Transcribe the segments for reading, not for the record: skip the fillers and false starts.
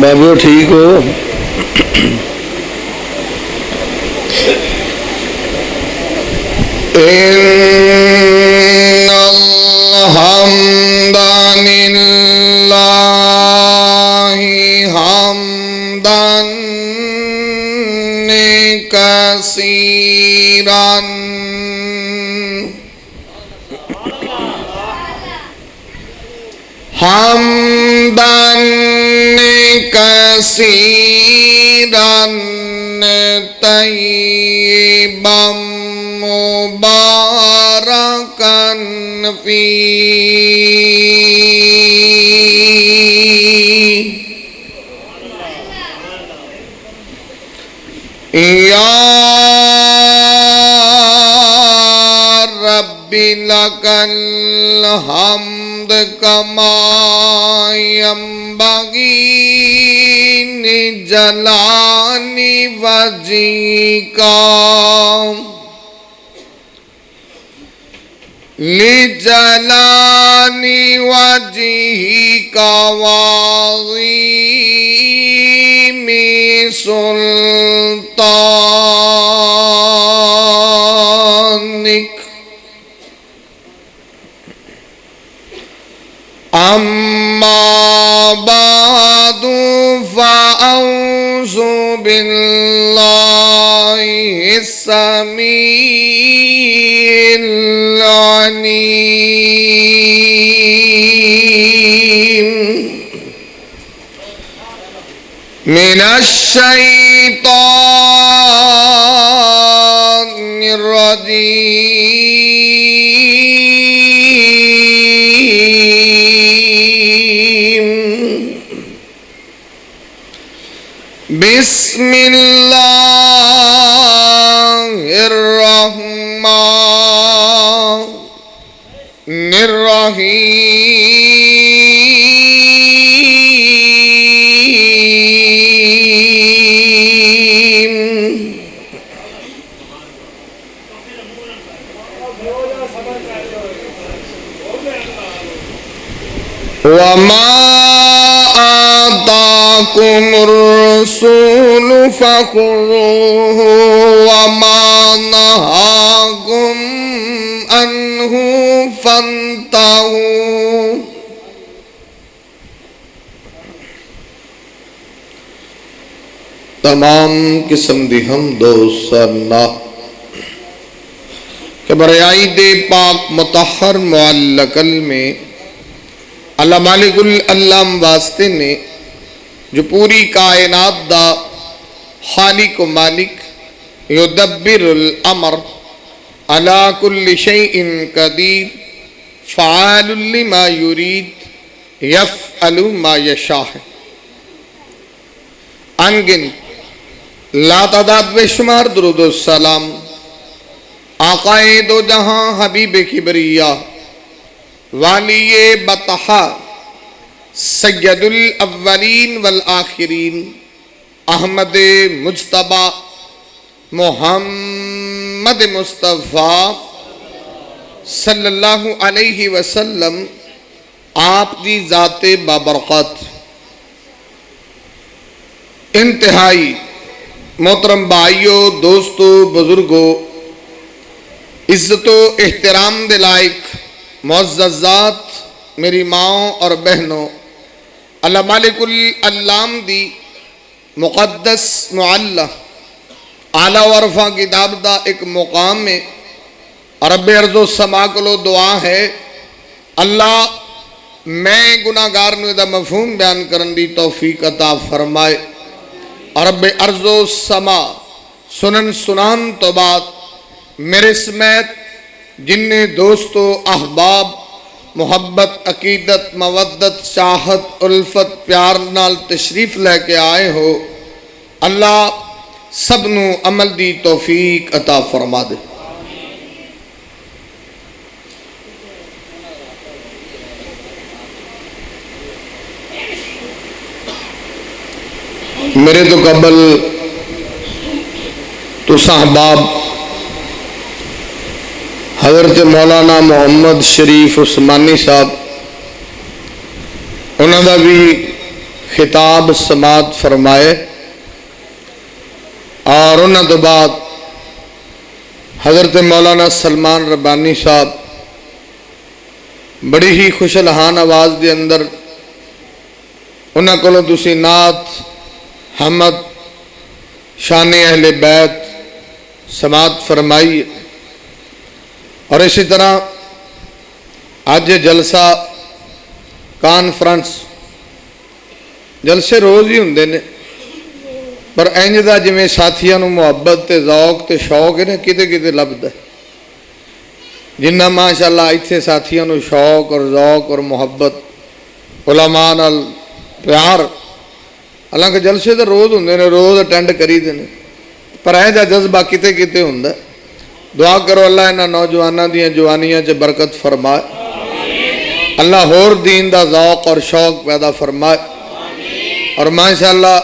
بابو ٹھیک ہو؟ ان الحمد للہ حمدا کثیرا حمدا کثیرا طیبا مبارکا فیہ یا رب لک الحمد کما ینبغی لجلال وجہک لجلال وجہک وعظیم سلطانک اما بعد فاعوذ باللہ السمیع العلیم من الشیطان الرجیم بسم اللہ الرحمن الرحیم وما آتاكم الرسول فخذوه وما نهاكم عنه فانتهوا تمام قسم دی حمد و ثنا کہ بریائی دے پاک مطہر معلقل میں اللہ مالک العلام واسطے نے جو پوری کائنات دا خالق و مالک یدبر الامر علی کل شیء قدیر فعال لما یرید یفعل ما یشاء انگن لا تعداد بے شمار درود و سلام آقائے دو جہاں حبیب کبریہ والی بطحا سید الاولین والآخرین احمد مجتبی محمد مصطفیٰ صلی اللہ علیہ وسلم آپ دی ذات بابرکت انتہائی محترم بھائیو دوستو بزرگو عزت و احترام دے لائق معززات میری ماؤں اور بہنوں اللہ مالک العلام دی مقدس معلّہ اعلیٰ ورفع کتاب دا ایک مقام میں رب ارض و سما کو دعا ہے اللہ میں گناہگار نو دا مفہوم بیان کرن دی توفیق عطا فرمائے رب ارض و سما سنن سنان تو بعد میرے سمیت جن دوستو احباب محبت عقیدت مودت چاہت الفت پیار نال تشریف لے کے آئے ہو اللہ سب نو عمل دی توفیق عطا فرما دے میرے تو قبل تو احباب حضرت مولانا محمد شریف عثمانی صاحب انہوں کا بھی خطاب سماعت فرمائے، اور انہوں تو بعد حضرت مولانا سلمان ربانی صاحب بڑی ہی خوش الحان آواز دے اندر انہوں کو تسی نعت حمد شان اہل بیت سماعت فرمائی، اور اسی طرح آج جلسہ کانفرنس جلسے روز ہی ہوندے نے، پر انج دا جویں ساتھیاں نوں محبت تے ذوق تے شوق ہے نا کتے کتے لبدا ہے، جنہ ماشاءاللہ ایتھے ساتھیاں نوں شوق اور ذوق اور محبت علماء نال پیار، حالانکہ جلسے تو روز ہوندے نے، روز اٹینڈ کری دے نے، پر اے جا جذبہ کتے کتے ہوندا ہے۔ دعا کرو اللہ انہاں نوجواناں دیاں جوانیاں چ برکت فرمائے، اللہ ہور دین دا ذوق اور شوق پیدا فرمائے، اور ماشاءاللہ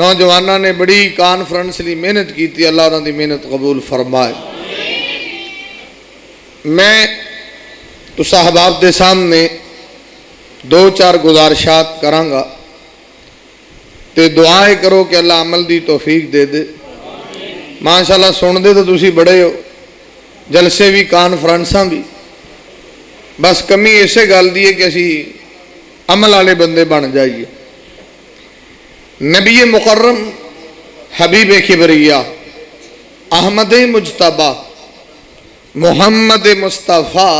نوجوانوں نے بڑی کانفرنس لی محنت کی تھی، اللہ انہوں دی محنت قبول فرمائے۔ میں تو صاحباب دے سامنے دو چار گزارشات کرانگا تے دعائیں کرو کہ اللہ عمل دی توفیق دے دے۔ ماشاءاللہ سن دے تو تسی بڑے ہو، جلسے بھی کانفرنساں بھی، بس کمی اسے گل دی ہے کہ اسی عمل والے بندے بن جائیے۔ نبی مکرم حبیب کبریہ احمد مجتبہ محمد مصطفیٰ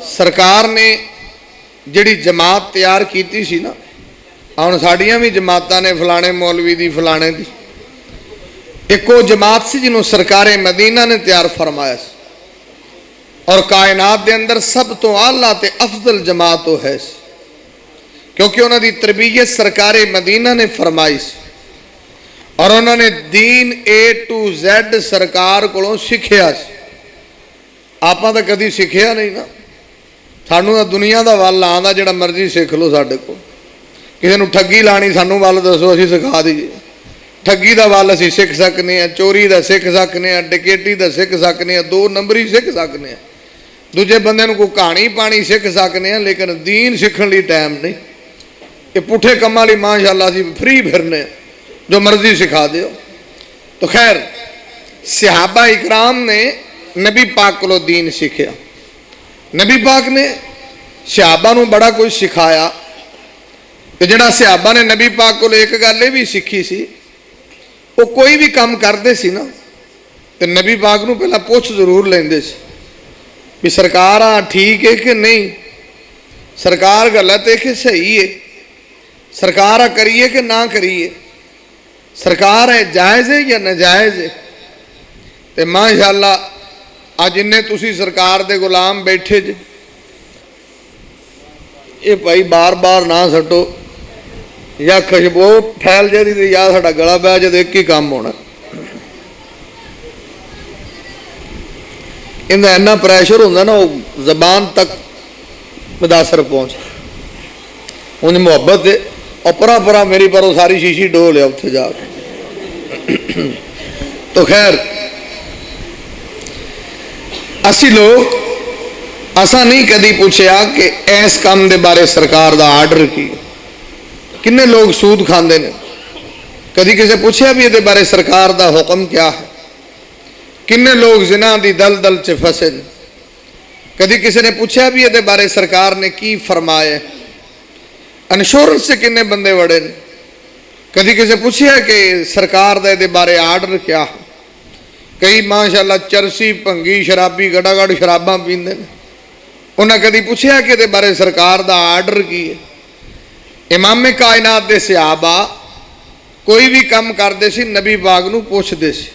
سرکار نے جڑی جماعت تیار کیتی سی نا، ہن ساڈیاں بھی جماعتاں نے فلانے مولوی دی فلانے دی، ایک وہ جماعت سی جنہوں سرکار مدینہ نے تیار فرمایا سی، اور کائنات دے اندر سب تو اعلیٰ تے افضل جماعت وہ ہے سی، کیونکہ انہوں نے تربیت سرکار مدینہ نے فرمائی سی، اور انہوں نے دین A to Z سرکار کو سکھیا سی۔ آپ تو کدی سکھیا نہیں نا، سانوں دا دنیا دا وال آندا جڑا مرضی سکھ لو، ساڈے کو کسی نوں ٹھگی لانی سانوں وال دسو اسی سکھا دیجیے، ٹھگی دا وال اسی سکھ سکنے ہیں، چوری دا سکھ سکنے ہیں، ڈکیٹی دا سکھ سکنے ہیں، دو نمبری سکھ سکنے ہیں، دوجے بندے نوں کوئی کہانی پانی سکھ سکنے ہیں، لیکن دین سکھن لی ٹائم نہیں۔ یہ پٹھے کماں لی ماشاءاللہ سی فری پھرنے جو مرضی سکھا دیو۔ تو خیر صحابہ اکرام نے نبی پاک کو دین سکھیا، نبی پاک نے صحابہ نوں بڑا کچھ سکھایا، کہ جڑا صحابہ نے نبی پاک کو ایک گل بھی سکھی سی، وہ کوئی بھی کام کرتے سی نا تو نبی پاک نوں پہلا پوچھ ضرور لیندے سی بھی سرکار ٹھیک ہے کہ نہیں، سرکار غلط ہے کہ صحیح ہے، سرکار کریے کہ نہ کریے، سرکار ہے جائز ہے یا ناجائز ہے۔ تو ماشاءاللہ آج انہیں تسی سرکار دے غلام بیٹھے جے، یہ بھائی بار بار نہ سٹو، یا خوشبو پھیل جاتی تو یا ساڈا گلا بہ جائے، ایک ہی کام ہونا۔ ان کا اینا پریشر ہوتا نا، وہ زبان تک متاثر پہنچ، ان محبت ہے، اور پرا پرا میری پر وہ ساری شیشی ڈول ہے اتنے جا کے۔ تو خیر اسی لوگ اساں نہیں کدی پوچھیا کہ ایس کام دے بارے سرکار دا آرڈر کی، کنے لوگ سود کھاندے نے، کدی کسے پوچھیا بھی یہ بارے سرکار دا حکم کیا ہے، کنے لوگ زنا دی دل دل چ پھسے نے، کدی کسی نے پوچھیا بھی یہ بارے سرکار نے کی فرمایا، انشورنس سے کنے بندے وڑے نے، کدی کسی پوچھیا کہ سرکار دا یہ بارے آرڈر کیا ہے۔ کئی ماشاءاللہ چرسی پنگی شرابی گڑا گڑ شراباں پیندے نے، انہاں کدی پوچھیا کہ یہ بارے سرکار دا آرڈر کی ہے۔ امام کائنات دے صحابہ کوئی بھی کام کردے سی نبی پاک نوں پوچھدے سی۔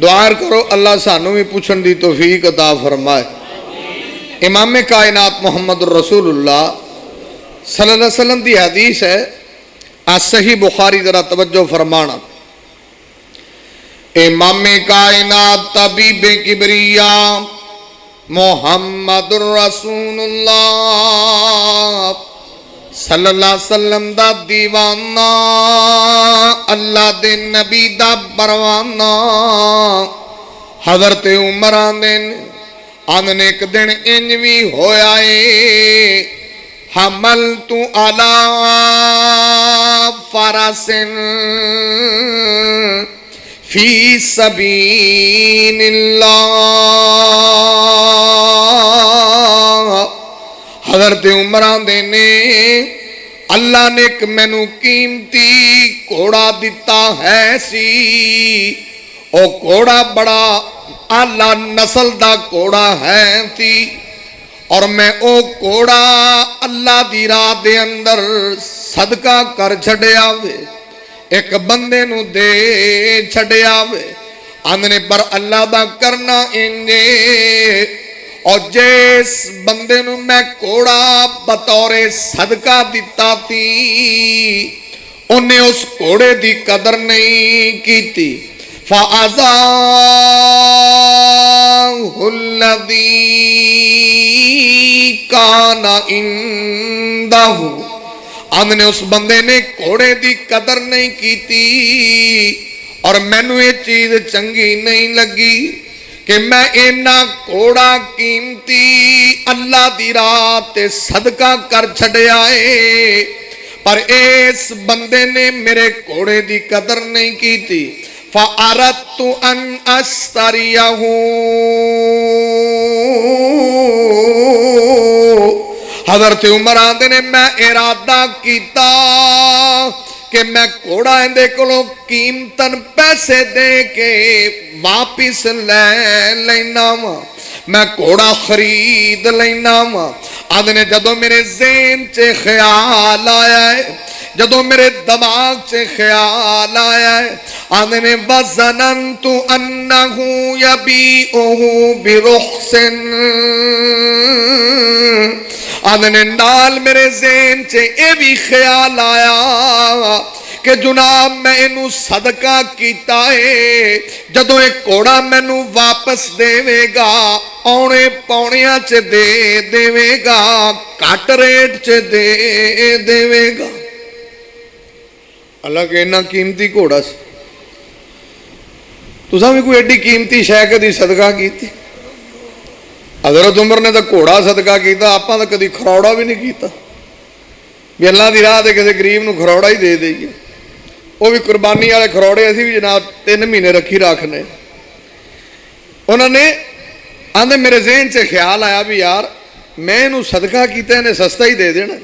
دعا کرو اللہ سانوں بھی پوچھن دی توفیق عطا فرمائے۔ امام کائنات محمد رسول اللہ صلی اللہ علیہ وسلم دی حدیث ہے، صحیح بخاری ذرا توجہ فرمانا۔ امام کائنات طبیب کبریا محمد رسول اللہ صلی اللہ علیہ وسلم دا دیوانہ اللہ دے نبی دا پروانہ حضرت عمر آندن ایک دن انج بھی ہویا اے حملت علی فرس فی سبیل اللہ حضرت عمر آندے نے اللہ نے ایک مینو قیمتی گھوڑا دیتا ہے سی او گھوڑا بڑا اعلیٰ نسل دا گھوڑا ہے تھی اور میں او گھوڑا اللہ دی راہ دے اندر صدقہ کر چھڑیا وے ایک بندے نو دے چھڑیا وے آندنے پر اللہ دا کرنا انجے اور جس بندے نو میں گھوڑا بطور صدقہ دیتا تھی انہیں اس گھوڑے دی قدر نہیں کی تھی فَأَذَاهُ الَّذِي كَانَ عِندَهُ آندنے اس بندے نے گھوڑے دی قدر نہیں کی تھی اور میں نو یہ چیز چنگی نہیں لگی کہ میں اینا گھوڑا قیمتی اللہ دی راہ تے صدقہ کر چھڑے آئے پر اس بندے نے میرے گھوڑے دی قدر نہیں کی تھی فَأَرَدْتُ أَنْ أَشْتَرِيَهُ حضرت عمر آندے نے میں ارادہ کیتا کہ میں گھوڑا اندے کولوں قیمتاً پیسے دے کے واپس لے لینا وا میں گھوڑا خرید لینا وا آندے جدوں میرے ذہن چے خیال آیا ہے جدوں میرے دماغ چے خیال آیا ہے آندے وَظَنَنْتُ أَنَّهُ يَبِيعُهُ بِرُخْصٍ آندے نال میرے ذہن چے اے بھی خیال آیا کہ جناب میں انو صدقہ کیتا ہے جدوں ایک گھوڑا میں نو واپس دے گا اونے پونیاں چے دے گا کٹ ریٹ چے دے گا اللہ کہ انہا قیمتی گھوڑا سی تو سامنے کوئی ایڈی قیمتی شے کدی صدقہ کیتی حضرت عمر نے تو گھوڑا صدقہ کیتا آپاں تو کدی کھروڑا بھی نہیں کیتا بھی اللہ دی راہ دے کسی غریب نو کھروڑا ہی دے دئیے وہ بھی قربانی والے کھروڑے اسی بھی جناب 3 مہینے رکھی رکھنے انہوں نے آندے میرے ذہن سے خیال آیا بھی یار میں انہوں صدقہ کیتا انہیں سستا ہی دے دینا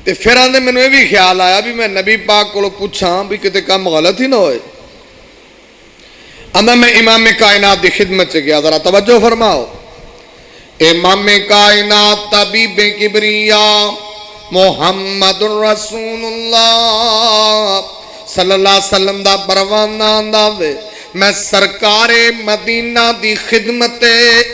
تے پھر آندے میں نے بھی خیال آیا بھی میں نبی پاک کو پوچھاں بھی کتے کام غلط ہی نہ ہوئے آندہ میں امام کائنات دی خدمت سے گیا ذرا توجہ فرماؤ امام کائنات طبیب کبریاء محمد رسول اللہ صلی اللہ علیہ وسلم دا پروانہ انداوے میں سرکار مدینہ دی خدمت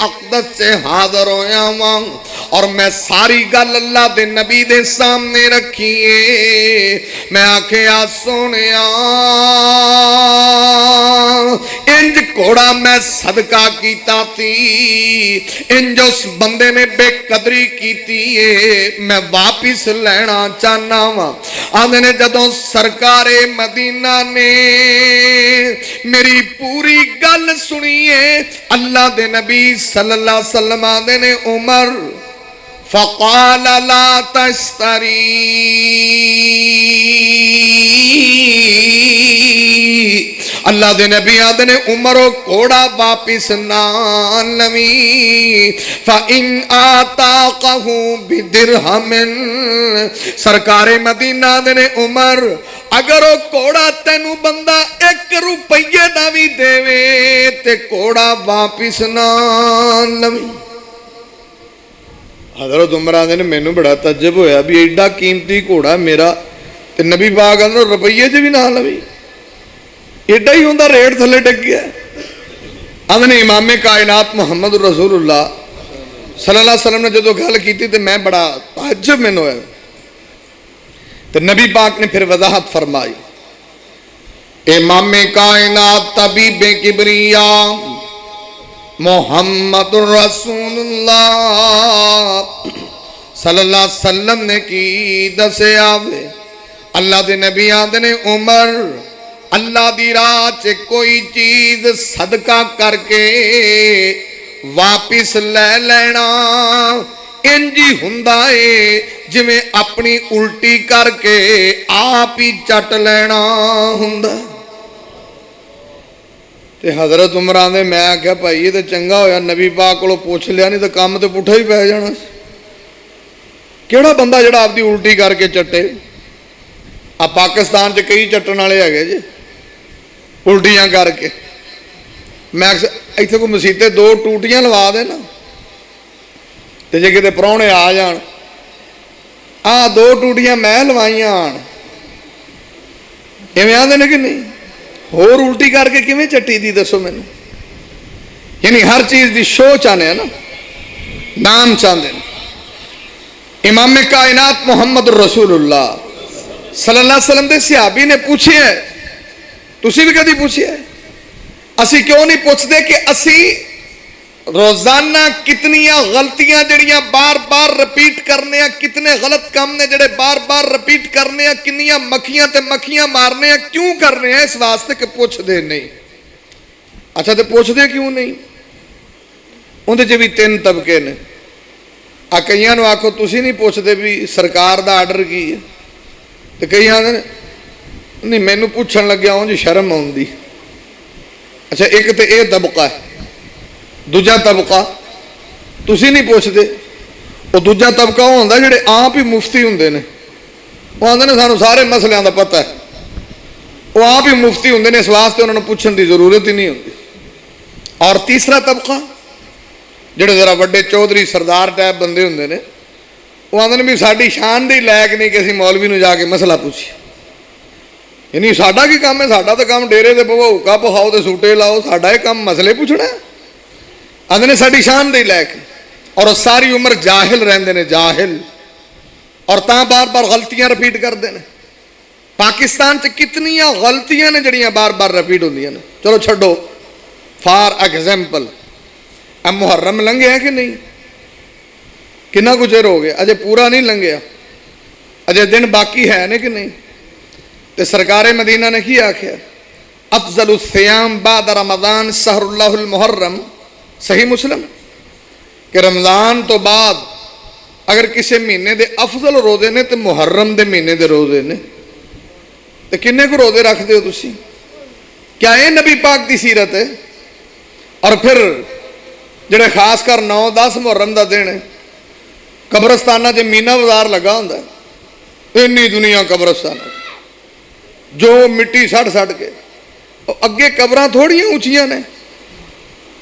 اقدس سے حاضر ہویا ہوں اور میں ساری گل اللہ دے نبی دے سامنے رکھیے میں آکھیا سونیا انج گھوڑا میں صدقہ کیتا تھی انج اس بندے نے بے قدری کیتی ہے میں واپس لینا چاہنا ہوں آندھے نے جدوں سرکار مدینہ نے میری پوری گل سنیے اللہ دے نبی صلی اللہ علیہ وسلم آندھے نے عمر فقال لا تشتری اللہ دے نبی آدھے نے عمرو گھوڑا واپس نان لوی فَإِنْ آتَاقَهُ بِدِرْحَمٍ سرکار مدینہ آدھے نے عمر اگر وہ گھوڑا تینو بندہ 1 روپیے دا بھی دے وے تے گھوڑا واپس نان لوی حضرت عمر آدھے نے میں نے بڑا تعجب ہویا بھی ایڈا قیمتی گھوڑا میرا تے نبی پاک آدھے روپیے جو بھی نہ لوی ایڈا ہی ہوندہ ریٹ تھلے ڈگ گیا آدھے نے امام کائنات محمد رسول اللہ صلی اللہ علیہ وسلم نے جدو گل کی تھی تو میں بڑا تعجب میں ہویا تو نبی پاک نے پھر وضاحت فرمائی امام کائنات طبیب کبریاء محمد رسول اللہ सल्लल्लाहु अलैहि वसल्लम ने की दसिया वे। अल्लाह दे नबी आंदे ने उमर अल्लाह दी राह च कोई चीज सदका करके वापिस ले लेना इंज ही हुंदा है जिवें अपनी उल्टी करके आप ही चट लेना हुंदा। ते हजरत उमर आंदे मैं आख्या भाई ये तो चंगा होया नबी पाक कोलों पुछ लिया, नहीं तो काम तो पुठा ही पै जाना। किहड़ा बंदा जिहड़ा आपदी उल्टी करके चट्टे। आ पाकिस्तान च कई चट्टण वाले है जी उल्टियां करके। मैं इत्थे कोई मसीते दो टूटियां लवा देना ते जे किते प्राहुणे आ जाण आ दो टूटियां मैं लवाइयां आण इवें आंदे ने कि नहीं। होर उल्टी करके किवें चट्टी दी दसो मैनू। यानी हर चीज दी शो चाहते हैं ना, नाम चाहते हैं। इमाम कायनात मुहम्मद रसूलुल्लाह सल्लल्लाहु अलैहि वसल्लम दे सहाबी ने पूछे है, तुसी भी कदी पूछे है? असी क्यों नहीं पूछते कि असी रोजाना कितनियां गलतियां जड़ियां बार बार रिपीट करने, कितने गलत काम ने जड़े बार बार रिपीट करने, कितनियां मक्खियां ते मक्खियां मारने, क्यों करने हैं? इस वास्ते कि पुछदे नहीं। अच्छा तो पुछदे क्यों नहीं? उहदे च भी तीन तबके ने। आ कईयां नूं आखो तुसी नहीं पुछदे भी सरकार दा आर्डर की है, तो कई आंदे ने नहीं मैनू पुछण लग्या उंज शर्म आउंदी। अच्छा एक तो यह तबका है। दूजा तबका तुसी नहीं पुछदे, वो दूजा तबका वो होंदा जिहड़े आप ही मुफ्ती हुंदे ने, वो आंदे ने सानू सारे मसलियां दा पता है, वो आप ही मुफ्ती हुंदे ने, इस वास्ते उन्हां नूं पुछण दी जरूरत ही नहीं होंदी। और तीसरा तबका जिहड़े जरा वड्डे चौधरी सरदार टाइप बंदे हुंदे ने, वो आंदे ने भी साडी शान दे लायक नहीं कि असीं मौलवी नूं जाके मसला पूछीए। यानी साडा की काम है? साडा तो काम डेरे ते पवो हुक्का पखाओ ते सूटे लाओ, साडा ये काम मसले पूछना है। आंदे ने साडी शान दे लायक। और सारी उम्र जाहिल रहिंदे ने, जाहिल, और तां बार बार गलतियां रिपीट करते हैं। पाकिस्तान च कितनियां गलतियां ने जड़ियां बार बार रिपीट होंदियां ने। चलो छड्डो, फॉर एग्जाम्पल अब मुहर्रम लंघिया कि नहीं? कितना कुछ चिर हो गया, अजे पूरा नहीं लंघिया, अजे दिन बाकी है ने कि नहीं? तो सरकारे मदीना ने की आख्या, अफजलु सियाम बाद रमज़ान शहरुल्लाहुल मुहर्रम। सही मुस्लिम कि रमज़ान तो बाद अगर किसी महीने के अफजल रोजे ने तो मुहर्रम के महीने के रोजे ने। तो किन्ने को रोजे रखते हो तुसी? क्या ये नबी पाक की सीरत है? और फिर जिहड़े खासकर 9-10 मुहर्रम का दिन है, कब्रस्ताना च मीना बाजार लगा होंदा, इन्नी दुनिया कब्रस्तान जो मिट्टी सड़ सड़ के, अगे कब्रां थोड़ियां ऊंचियां ने।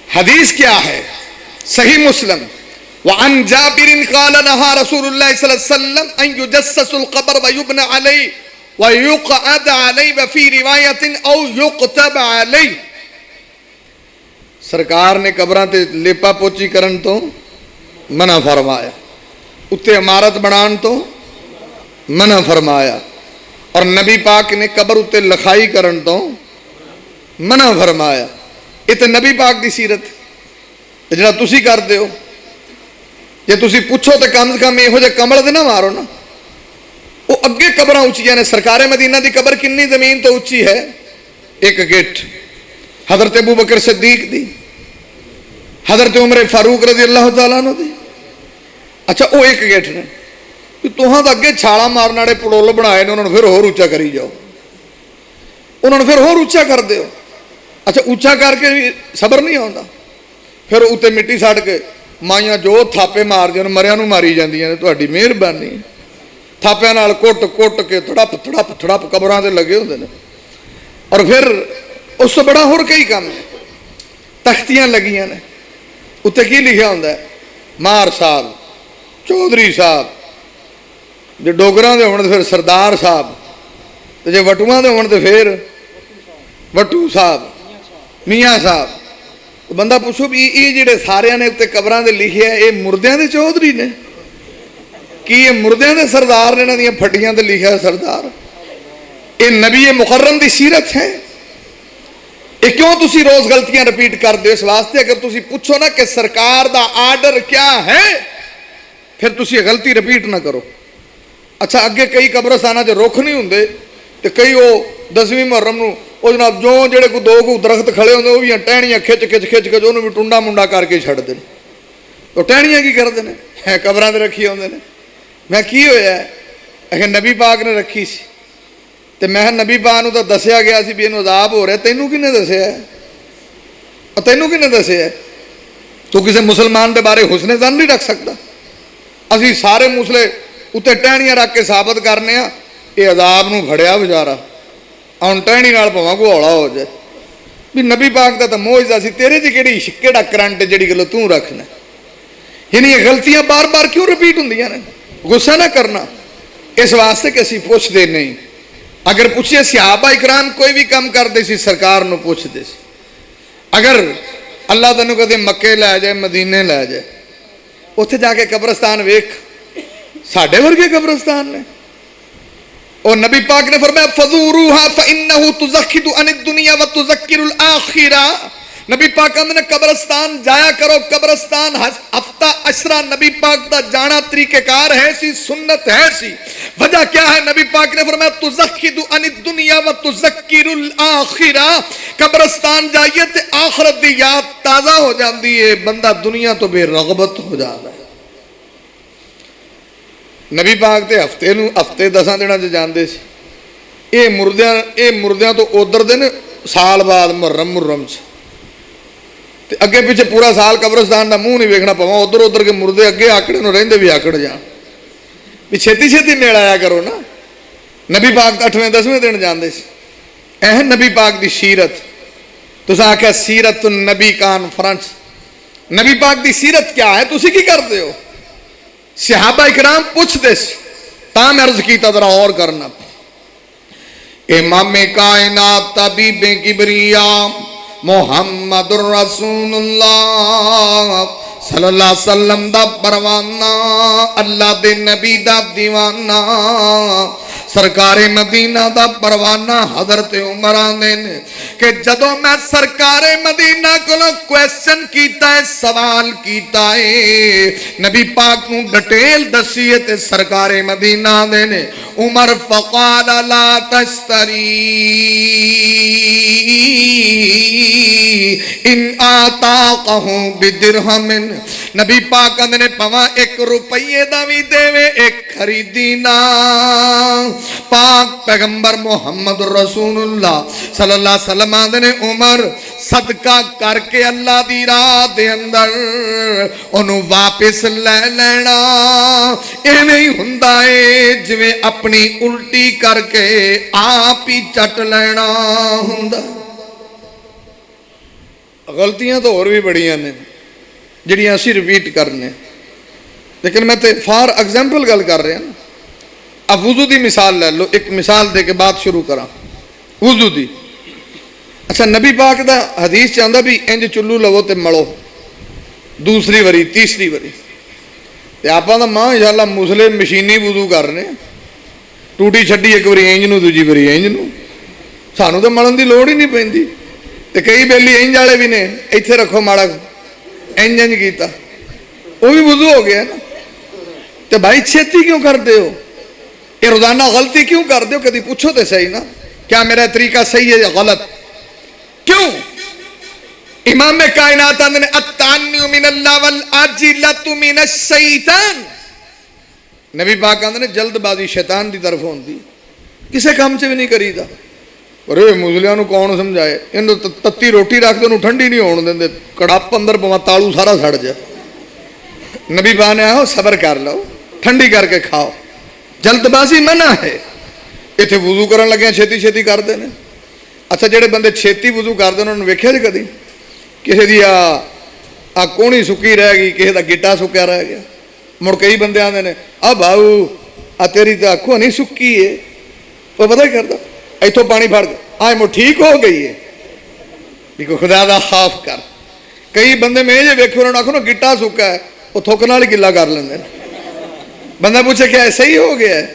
हदीस क्या है? सही मुस्लिम वअन जाबिरिन क़ाल नहा रसूलुल्लाह सल्लल्लाहु अलैहि वसल्लम अन युजस्ससुल क़ब्र व युबना अलैहि व युक़अद अलैहि व फी रिवायतिन औ युक़तब अलैहि। सरकार ने कब्रां ते लेपा पोची करन तो मना फरमाया, उत्ते इमारत बनाने तो मना फरमाया, और नबी पाक ने कब्र उत्ते लिखाई करन तो मना फरमाया। ये तो नबी पाक की सीरत। जिहड़ा तुसी करदे हो, जे तुसी पुछो तो कम से कम इहो जे कमल दे ना मारो ना। वो अगे कब्रां उच्चियां ने। सरकारे मदीना की कब्र कितनी जमीन तो उच्ची है? एक गिट। हजरत अबू बकर सिद्दीक दी, हजरत उमर फारूक रज़ी अल्लाह तआला अन्हु दी। अच्छा वो एक गिट ने। तुहां तां अगे छाला मारन वाले पड़ोल बनाए ने, उन्होंने फिर होर उच्चा करी जाओ, उन्होंने फिर होर उच्चा कर दो। अच्छा उच्चा करके भी सबर नहीं आता, फिर उत्ते मिट्टी सड़ के माइयां जो थापे मार दियां मरियां नूं मारी जांदियां ने। तुहाडी मेहरबानी थापियां नाल कुट कुट के थड़प थड़प थड़प कब्रां ते लगे होंदे ने। और फिर उस तो बड़ा होर कई काम है। तख्तियां लगियां ने, उत्ते की लिखिया होंदा है? मार साहब, चौधरी साहब, जे डोगरां दे होण ते फिर सरदार साहब, ते जे वटुआं दे होण ते फिर वटू साहब, मियाँ साहब। तो बंदा पूछो भी ये जिहड़े सारियां ने उत्ते कब्रां दे लिखे है, ये मुर्दियां दे चौधरी ने कि ये मुर्दियां दे सरदार ने? इन्हां दीयां फट्टियां ते लिखिया सरदार। ये नबी मुकर्रम दी सीरत है। ये क्यों तुसी रोज गलतियां रिपीट करदे हो? इस वास्ते अगर तुसी पूछो ना कि सरकार दा आर्डर क्या है, ਫਿਰ ਤੁਸੀਂ ਇਹ ਗਲਤੀ ਰਿਪੀਟ ਨਾ ਕਰੋ। ਅੱਛਾ, ਅੱਗੇ ਕਈ ਕਬਰਸਤਾਨਾਂ 'ਚ ਰੁੱਖ ਨਹੀਂ ਹੁੰਦੇ ਤੇ ਕਈ ਉਹ 10ਵੀਂ ਮੁਹੱਰਮ ਨੂੰ ਉਹ ਜਨਾਬ ਜੋ ਜਿਹੜੇ ਕੋਈ ਦੋ ਦਰਖਤ ਖੜੇ ਹੁੰਦੇ ਉਹ ਵੀ ਟਹਿਣੀਆਂ ਖਿੱਚ ਕੇ ਉਹਨੂੰ ਵੀ ਟੁੰਡਾ ਮੁੰਡਾ ਕਰਕੇ ਛੱਡਦੇ ਨੇ। ਉਹ ਟਹਿਣੀਆਂ ਕੀ ਕਰਦੇ ਨੇ? ਕਬਰਾਂ 'ਤੇ ਰੱਖੀ ਆਉਂਦੇ ਨੇ। ਮੈਂ ਕੀ ਹੋਇਆ? ਅਖੇ ਨਬੀ ਪਾਕ ਨੇ ਰੱਖੀ ਸੀ। ਤੇ ਮੈਂ ਨਬੀ ਪਾਕ ਨੂੰ ਤਾਂ ਦੱਸਿਆ ਗਿਆ ਸੀ ਵੀ ਇਹਨੂੰ ਅਜ਼ਾਬ ਹੋ ਰਿਹਾ, ਤੈਨੂੰ ਕਿਹਨੇ ਦੱਸਿਆ? ਤੈਨੂੰ ਕਿਹਨੇ ਦੱਸਿਆ? ਤੂੰ ਕਿਸੇ ਮੁਸਲਮਾਨ ਦੇ ਬਾਰੇ ਹੁਸਨੇ ਜ਼ਨ ਨਹੀਂ ਰੱਖ ਸਕਦਾ। ਅਸੀਂ ਸਾਰੇ ਮੁਸਲੇ ਉੱਤੇ ਟਹਿਣੀਆਂ ਰੱਖ ਕੇ ਸਾਬਤ ਕਰਨੇ ਆ ਇਹ ਅਜ਼ਾਬ ਨੂੰ ਫੜਿਆ ਵਿਚਾਰਾ, ਹੁਣ ਟਹਿਣੀ ਨਾਲ ਭਾਵੇਂ ਕੋਈ ਹੌਲਾ ਹੋ ਜਾਏ। ਵੀ ਨਬੀ ਪਾਕ ਦਾ ਤਾਂ ਮੋਜਜ਼ਾ ਸੀ, ਤੇਰੇ 'ਚ ਕਿਹੜਾ ਕਰੰਟ ਜਿਹੜੀ ਗੱਲ ਤੂੰ ਰੱਖਣਾ? ਯਾਨੀ ਇਹ ਗਲਤੀਆਂ ਬਾਰ-ਬਾਰ ਕਿਉਂ ਰਿਪੀਟ ਹੁੰਦੀਆਂ ਨੇ? ਗੁੱਸਾ ਨਾ ਕਰਨਾ, ਇਸ ਵਾਸਤੇ ਕਿ ਅਸੀਂ ਪੁੱਛਦੇ ਨਹੀਂ। ਅਗਰ ਪੁੱਛੀਏ ਸਹਾਬਾ ਇਕਰਾਮ ਕੋਈ ਵੀ ਕੰਮ ਕਰਦੇ ਸੀ ਸਰਕਾਰ ਨੂੰ ਪੁੱਛਦੇ ਸੀ। ਅਗਰ ਅੱਲਾਹ ਤੈਨੂੰ ਕਦੇ ਮੱਕੇ ਲੈ ਜਾਏ, ਮਦੀਨੇ ਲੈ ਜਾਏ, ਉੱਥੇ ਜਾ ਕੇ ਕਬਰਸਤਾਨ ਵੇਖ, ਸਾਡੇ ਵਰਗੇ ਕਬਰਸਤਾਨ ਨੇ। اور نبی پاک نے فرمایا فَذُورُوهَا فَإِنَّهُ تُزَكِّدُ عَنِ الدُّنْيَا وَتُزَكِّرُ الْآخِرَةَ۔ نبی پاک نے قبرستان جایا کرو، قبرستان ہفتہ اشرا نبی پاک دا جانا طریقہ کار ہے سی، سنت ہے سی۔ وجہ کیا ہے؟ نبی پاک نے فرمایا تُزَكِّدُ عَنِ الدُّنْيَا وَتُزَكِّرُ الْآخِرَةَ۔ قبرستان جائیے تے آخرت دی یاد تازہ ہو جاندی ہے، بندہ دنیا تو بے رغبت ہو جاتا ہے۔ نبی پاک تے ہفتے 10 دنوں 'ਚ ਜਾਂਦੇ ਸੀ। ਇਹ ਮੁਰਦਿਆਂ ਤੋਂ ਉਧਰ ਦੇ ਨੇ ਸਾਲ ਬਾਅਦ ਮੁਹਰਮ 'ਚ, ਤੇ ਅੱਗੇ ਪਿੱਛੇ ਪੂਰਾ ਸਾਲ ਕਬਰਸਤਾਨ ਦਾ ਮੂੰਹ ਨਹੀਂ ਵੇਖਣਾ ਪਵਾਂ। ਉਧਰ ਕੇ ਮੁਰਦੇ ਅੱਗੇ ਆਕੜੇ ਨੂੰ ਰਹਿੰਦੇ ਵੀ ਆਕੜ ਜਾਣ, ਵੀ ਛੇਤੀ ਨੇੜ ਆਇਆ ਕਰੋ ਨਾ। ਨਬੀ ਪਾਕ ਤਾਂ 8ਵੇਂ 10ਵੇਂ ਦਿਨ ਜਾਂਦੇ ਸੀ। ਇਹ ਨਬੀ ਪਾਕ ਦੀ ਸੀਰਤ, ਤੁਸੀਂ ਆਖਿਆ ਸੀਰਤ ਨਬੀ ਕਾਨਫਰੰਸ, ਨਬੀ ਪਾਕ ਦੀ ਸੀਰਤ ਕਿਆ ਹੈ? ਤੁਸੀਂ ਕੀ ਕਰਦੇ ਹੋ? صحابہ اکرام پوچھ دے سی، تاں میں عرض کیتا ذرا اور کرنا۔ امام کائنات طبیب کبریا محمد رسول اللہ صلی اللہ علیہ وسلم دا پروانہ، اللہ دے نبی دا دیوانہ، سرکار مدینہ دا پروانہ حضرت عمر آنے نے کہ جدو میں سرکار مدینہ کو کویسچن کیتا ہے، سوال کیتا ہے، نبی پاک نو ڈٹیل دسیے تے سرکار مدینہ آنے نے عمر فقال لا تشتری ان آتاقہوں بدرہم، نبی پاک آنے نے پواں 1 روپیے دا بھی دے وے 1 خریدی نا۔ پاک پیغمبر محمد رسول اللہ صلی اللہ علیہ وسلم نے عمر صدقہ کر کے اللہ دی راہ دے اندر انہوں واپس لے لینا، ایویں ہی ہوندا ہے جویں اپنی الٹی کر کے آپ ہی چٹ لینا ہوندا۔ غلطیاں تو اور بھی بڑیاں نے جڑیاں اسی ریپیٹ کرنے، لیکن میں تے فار ایگزامپل گل کر رہا نا۔ اب وضو دی مثال لے لو، ایک مثال دے کے بات شروع کرا وضو دی۔ اچھا، نبی پاک دا حدیث چاہتا بھی انج چلو لو تے مڑو، دوسری وری تیسری وری، تے آپ دا ماں انشاءاللہ مسلے مشینی وضو کرنے، ٹوٹی چھڈی 1 وری انج نو دوجی وری انج نو، سانو تے مڑن دی لوڑ ہی نہیں پیندی۔ تے کئی بیلی انج والے بھی نے، ایتھے رکھو ماڑا انج کیتا، وہ بھی وضو ہو گیا نا۔ تے بھائی چھیتی کیوں کر دے ہو؟ یہ روزانہ غلطی کیوں کر دے ہو؟ کدی پوچھو تے صحیح نا، کیا میرا طریقہ صحیح ہے یا غلط؟ کیوں؟ امام کائنات نے التعنی من اللہ والعجلۃ من الشیطان، نبی پاک نے جلد بازی شیطان دی طرف ہوندی، کسے کام چ بھی نہیں کری دا۔ ارے مجلیاں نو کون سمجھائے؟ انہوں تتی روٹی رکھ دے انہوں ٹھنڈی نہیں ہون دیندے، کڑاپ اندر پواں تالو سارا سڑ جائے۔ نبی پاک نے آہو صبر کر لو، ٹھنڈی کر کے کھاؤ، جلد بازی منع ہے۔ اتنے وضو کرن لگے چھتی کر دے نے۔ اچھا، جڑے بندے چھتی وضو کر دے انہوں نے ویکھیا جی کدی کسی دی آ کونی سکی رہ گئی، کسی دا گٹا سکیا رہ گیا؟ مڑ کئی بندے آندے نے آ بھاؤ آ تیری تو اکھوں نہیں سکی ہے، وہ پتہ کردا ایتھوں پانی پھڑ کے آئے مڑ ٹھیک ہو گئی ہے۔ دیکھو خدا دا خوف کر، کئی بندے میں یہ ویکھو انہوں نے آکھو نا گٹا سکا ہے، وہ تھوک نال ہی گلا کر لیندے نے۔ بندہ پوچھے کیا ایسا ہی ہو گیا ہے؟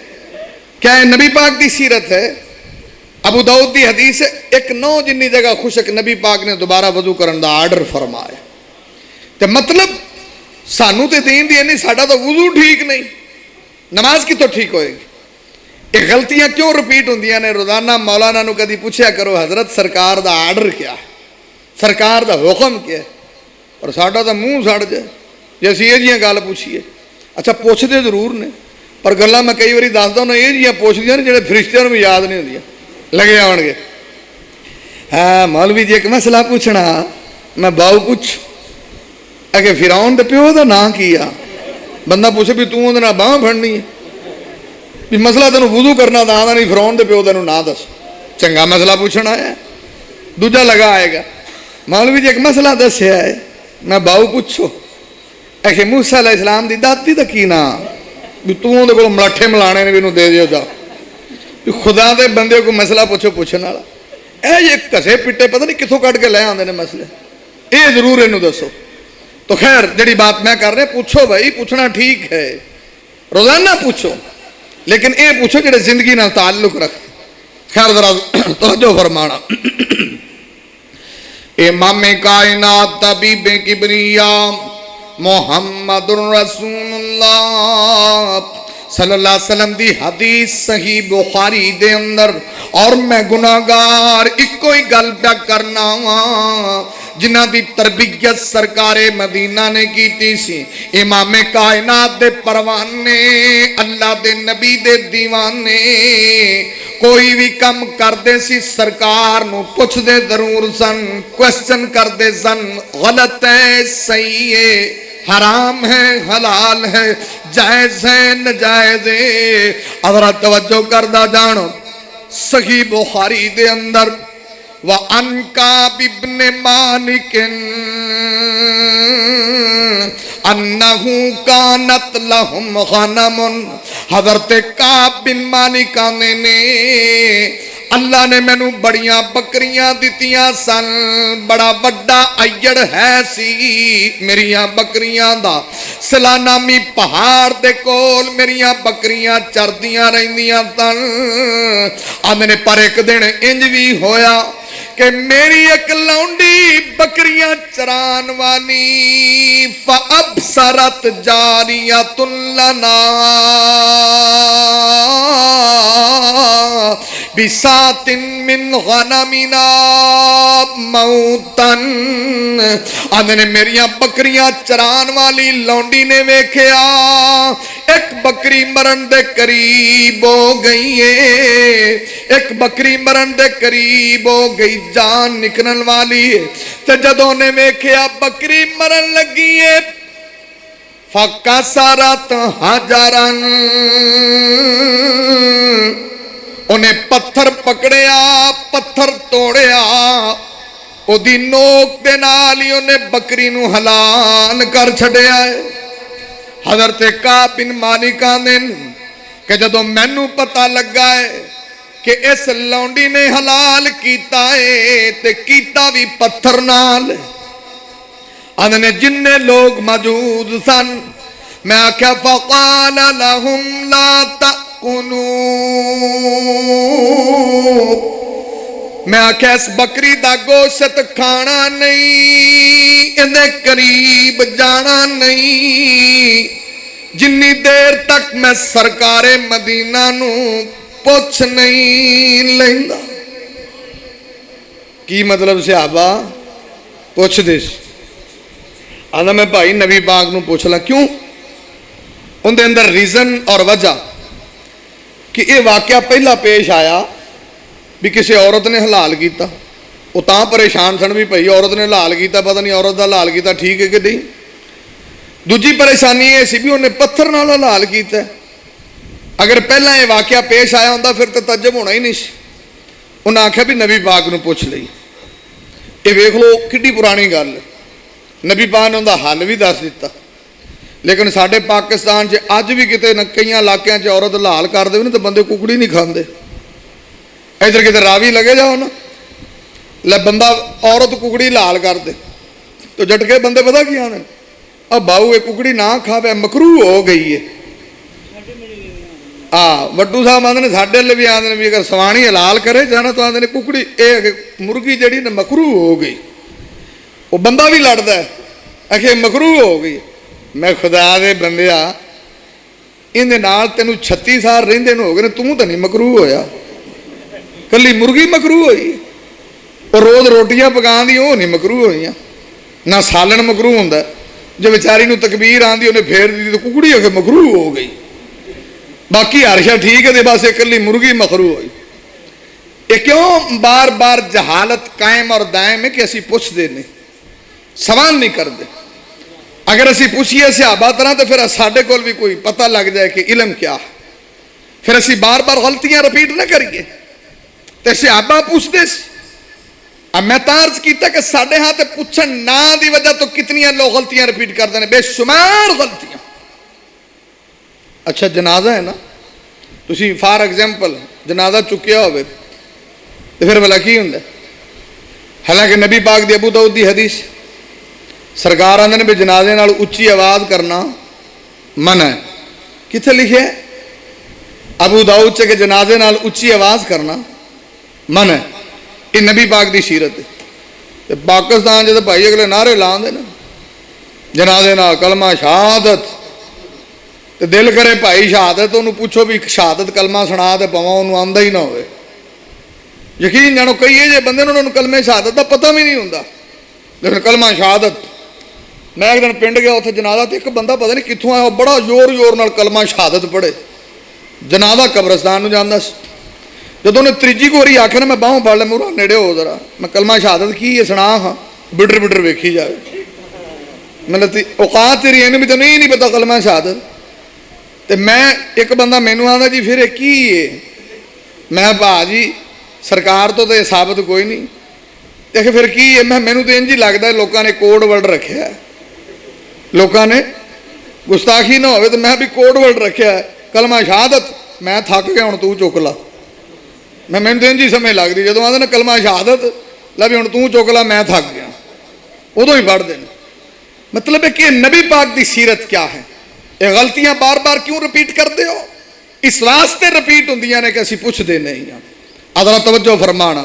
کیا نبی پاک دی سیرت ہے؟ ابو داؤد دی حدیث ہے، 1 جنی جگہ خوشک نبی پاک نے دوبارہ وضو کرن دا آرڈر فرمایا۔ تے مطلب सानू तो दीन दी नहीं, साडा तो वुजू ठीक नहीं, नमाज कितों ठीक होएगी। ये गलतियां क्यों रिपीट होंदियां ने? रोजाना मौलाना नू कदी पूछया करो हजरत सरकार दा आर्डर क्या है, सरकार दा हुक्म क्या है, और साडा तो मूँह सड़ जाए जे असीं ये जिहियां गल पूछीए। अच्छा पुछदे जरूर ने, पर गल्लां मैं कई बारी दसदा हुंदा ये जिहियां पुछदियां ने जिहड़े फरिश्तियां नूं भी याद नहीं हुंदियां, लगे आउणगे। हाँ मौलवी जी एक मसला पूछना, मैं बाऊ पुछ अगे फिरौन दे प्यो दा नां की आ? बंदा पूछे भी तूं उहदे नाल बांह फड़नी है, भी मसला तेन वुजू करना तो आदा नहीं, फिरौन दे प्यो तेन ना दस, चंगा मसला पूछना है। दूजा लगा आएगा, मौलवी जी एक मसला दसिया है, मैं बाऊ पुछो ऐसे मूसा अलैहिस्सलाम दी दाती दा की ना, भी तू उहदे कोल मलाठे मिलाने ने, भी इहनूं दे दिओ जा, भी खुदा दे बंदे को मसला पुछो पुछण वाला। ये घसे पिट्टे पता नहीं कितों कट के लै आते हैं मसले, ये जरूर इनू दसो। तो खैर जी बात मैं कर रहा, पूछो भाई, पूछना ठीक है, रोजाना पूछो, लेकिन ये पूछो जो जिंदगी नाल ताल्लुक रख। खैर जरा तवज्जो फरमाना। इमामे कायनात तबीबे किबरिया मुहम्मदुर रसूलुल्लाह सल्लल्लाहु अलैहि वसल्लम दी हदीस सही बुखारी दे अंदर, और मैं गुनाहगार इको ही गल प्या करना वा जिन्हां दी तरबियत सरकारे मदीना ने कीती सी। इमामे कायनात दे परवाने, अल्लाह दे नबी दे दीवाने, कोई भी कम करते सी सरकार नूं पुछदे जरूर सन, क्वेश्चन करते सन, गलत है सही है, हराम है हलाल है, जायज है नजायज है। अगर तवज्जो करदा जानो, सही बुखारी दे अंदर व अनका बिब्ने मालिकिन अन्नहु कानत लहुम गनमुन, हज़रत काब बिन मालिक ने अल्लाह ने मैनू बड़ियां बकरियां दितियां सन, बड़ा वड्डा अय्यड़ है सी मेरियां बकरियां दा। सलानामी पहाड़ दे कोल मेरियां बकरियां चरदियां रहिंदियां सन। आंदे ने पर एक दिन इंज भी होया कि मेरी एक लौंडी बकरियां चरान वाली फअबसरत जारियतुन लना बिसातिन मिन गनमिना मौतन। आंदे ने मेरियां बकरियां चरान वाली लौंडी ने वेख्या एक बकरी मरण दे करीब हो गई है, एक बकरी मरण दे करीब हो गई, जान निकलने वाली है। ते जदों ने वेख्या बकरी मरण लगी है, फकसरत हजरन, उन्हें पत्थर पकड़िया, पत्थर तोड़िया, ओदी नोक दे नाल ही उन्हें बकरी नूं हलाल कर छड़िया है। हज़रत काब बिन मालिक ने कि जदों मैनू पता लगा है कि इस लौंडी ने हलाल कीता है ते कीता भी पत्थर नाल, आंदे जिन्ने लोग मौजूद सन, मैं आख्या फकाल लहुम ला तकुलू, मैं आख्या इस बकरी दा गोश्त खाना नहीं, इहदे करीब जाना नहीं, जिन्नी देर तक मैं सरकारे मदीना नू पुछ नहीं लेंदा। की मतलब सहाबा पुछदे सी, आंदा मैं भाई नबी पाक नू पुछ ला क्यों? उनके अंदर रीजन और वजह कि यह वाकया पहला पेश आया भी किसी औरत ने हलाल किया, वो तां परेशान सन भी भाई औरत ने हलाल किया, पता नहीं औरत का हलाल किया ठीक है कि नहीं। दूजी परेशानी ये सी भी उन्हें पत्थर नाल हलाल किया। अगर पहला ये वाकया पेश आया होंदा फिर तो तजब होना ही नहीं। उन्हें आख्या भी नबी पाक नूं पुछ लई। ये वेख लो कितनी पुरानी गल, नबी पाक ने उनका हल भी दस दिता। लेकिन साडे पाकिस्तान च अज भी किते कई इलाकों च औरत हलाल कर दे तो बंदे कुकड़ी नहीं खाते। इधर किते रावी लगे जाओ ना, ले बंदा औरत कुकड़ी हलाल कर दे तो झटके बंदे पता की आने, अब बाऊ ये कुकड़ी ना खावे मकरू हो गई है। वड्डू साहब आते ने साढ़े भी आते भी अगर सवाणी हलाल करे जाना तो आते कुकड़ी ये मुर्गी जी ने मकरू हो गई। वो बंदा भी लड़ता है आखे मकरू हो गई। मैं खुदा दे बंदिया इहदे नाल तैनूं 36 साल रहिंदे नूं हो गए, तूं तां नहीं मकरूह होया, कल्ली मुर्गी मकरूह होई, और रोज़ रोटियां पकाउण दी ओह नहीं मकरूह होईयां, ना सालन मकरूह हुंदा। जो बेचारी नूं तकबीर आंदी उन्हें फेर दी तो कुकड़ी हो के मकरूह हो गई, बाकी हर शा ठीक है, बस एक कल्ली मुर्गी मकरूह हुई। ये क्यों बार बार जहालत कायम और दायम है कि असी पुछदे नहीं, सवाल नहीं करते। अगर असी पूछिए सहाबा तरह तो फिर साडे कोल भी कोई पता लग जाए कि इलम क्या है, फिर असी बार बार गलतियां रिपीट ना करिए। तो सहाबा पूछते, अब मैं तार्ज किया कि साडे हाथ पूछण ना दी वजह तो कितनियां लोग गलतियां रिपीट करते हैं, बेशुमार गलतियां। अच्छा जनाजा है ना, तुसी फॉर एग्जाम्पल जनाजा चुकिया होवे तो फिर भला की हुंदा। हालांकि नबी पाक दी अबू दाऊद दी हदीस सरकार आंदे ने भी जनाजे नाल उच्ची आवाज़ करना मना है। कित्थे लिखे है? अबू दाऊद च के जनाजे नाल उच्ची आवाज़ करना मना है। ये नबी पाक दी सीरत है। ते पाकिस्तान च भाई अगले नारे लाते ना जनाजे नाल कलमा शहादत, तो दिल करे भाई शहादत उन्होंने पूछो भी शहादत कलमा सुना तो पवा, उन्होंने आंदा ही ना हो। यकीन जानो कई ये बंदे उन्होंने कलमे शहादत का पता भी नहीं होंदा, लेकिन कलमा शहादत। मैं एक दिन पिंड गया, उत्थे जनाजा तो एक बंदा पता नहीं कित्थों आया, बड़ा जोर जोर नाल कलमा शहादत पढ़े। जनाजा कब्रस्तान नूं जांदा सी, जदों उन्हें त्रीजी को वारी आख्या ना मैं बाहों फड़ लिया, मूहरों नेड़े हो जरा, मैं कलमा शहादत की है सुना हाँ, बिडर बिडर वेखी जाए। मतलब औकात तेरी इन्हें भी तो नहीं पता कलमा शहादत। तो मैं एक बंदा मैनू आंदा जी फिर की है, मैं भाजी सरकार तो ये साबित कोई नहीं, देख फिर की है। मैं मैनू तो इंज ही लगता लोगों ने कोड वर्ड रखे है, लोगों ने गुस्ताखी ना हो तो मैं भी कोड वर्ड रखे है कलमा शहादत। मैं थक गया हुण तू चुक ला, मैनू तो इंज ही समझ लगती जो आते ना कलमा शहादत ला भी हुण तू चुक ला, मैं थक गया, उदों ही पढ़ते हैं। मतलब है कि नबी पाक की सीरत क्या है, ये गलतियां बार बार क्यों रिपीट करते हो? इस वास्ते रिपीट होंदियां ने कि असीं पुछदे नहीं हां। अदरा तवज्जो फरमाना।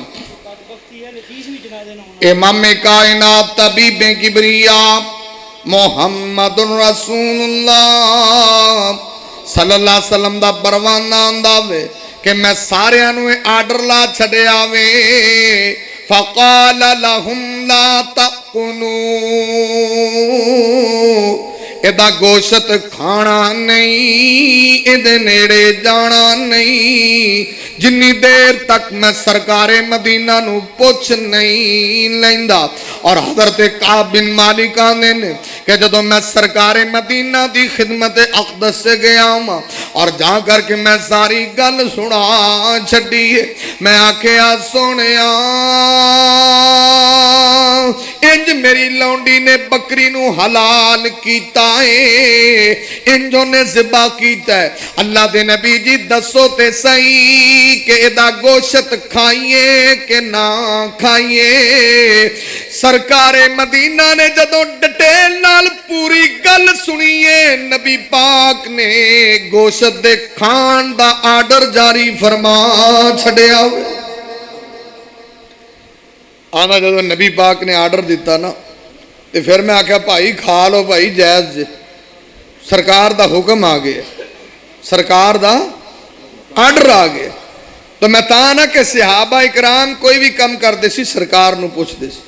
इमाम कायनात तबीबे किबरिया मुहम्मदुर रसूलुल्लाह सल्लल्लाहु अलैहि वसल्लम दा परवाना आंदा वे कि मैं सारियां नूं आर्डर ला छड़िया वे, फकाल लहुम ला तकुलू, एदा गोश्त खाना नहीं, एदे नेड़े जाना नहीं, जिन्नी देर तक मैं सरकारे मदीना नू पुछ नहीं लैंदा। और हज़रत काब बिन मालिक आंदे ने कि जदों मैं सरकारे मदीना दी खिदमत अक़दस से गया और जा करके मैं सारी गल सुना छड़ी, मैं आखिया सोनिया इंज मेरी लौंडी ने बकरी नू हलाल कीता है, इंज उन्हें ज़िबा कीता है। अल्लाह दे नबी जी दसो ते सही कि एदा गोश्त खाइए कि ना खाइए। सरकारे मदीना ने जदों डिटेल नाल पूरी गल सुनीए, नबी पाक ने गोश्त दे खान दा आर्डर जारी फरमा छड़िया। आना जदों नबी पाक ने आर्डर दिता ना तो फिर मैं आख्या भाई खा लो भाई जायज़, सरकार दा हुक्म आ गया, सरकार दा आर्डर आ गया। तो मैं ता ना कि सहाबा इकराम कोई भी कम करते सी सरकार नूं पुछदे सी।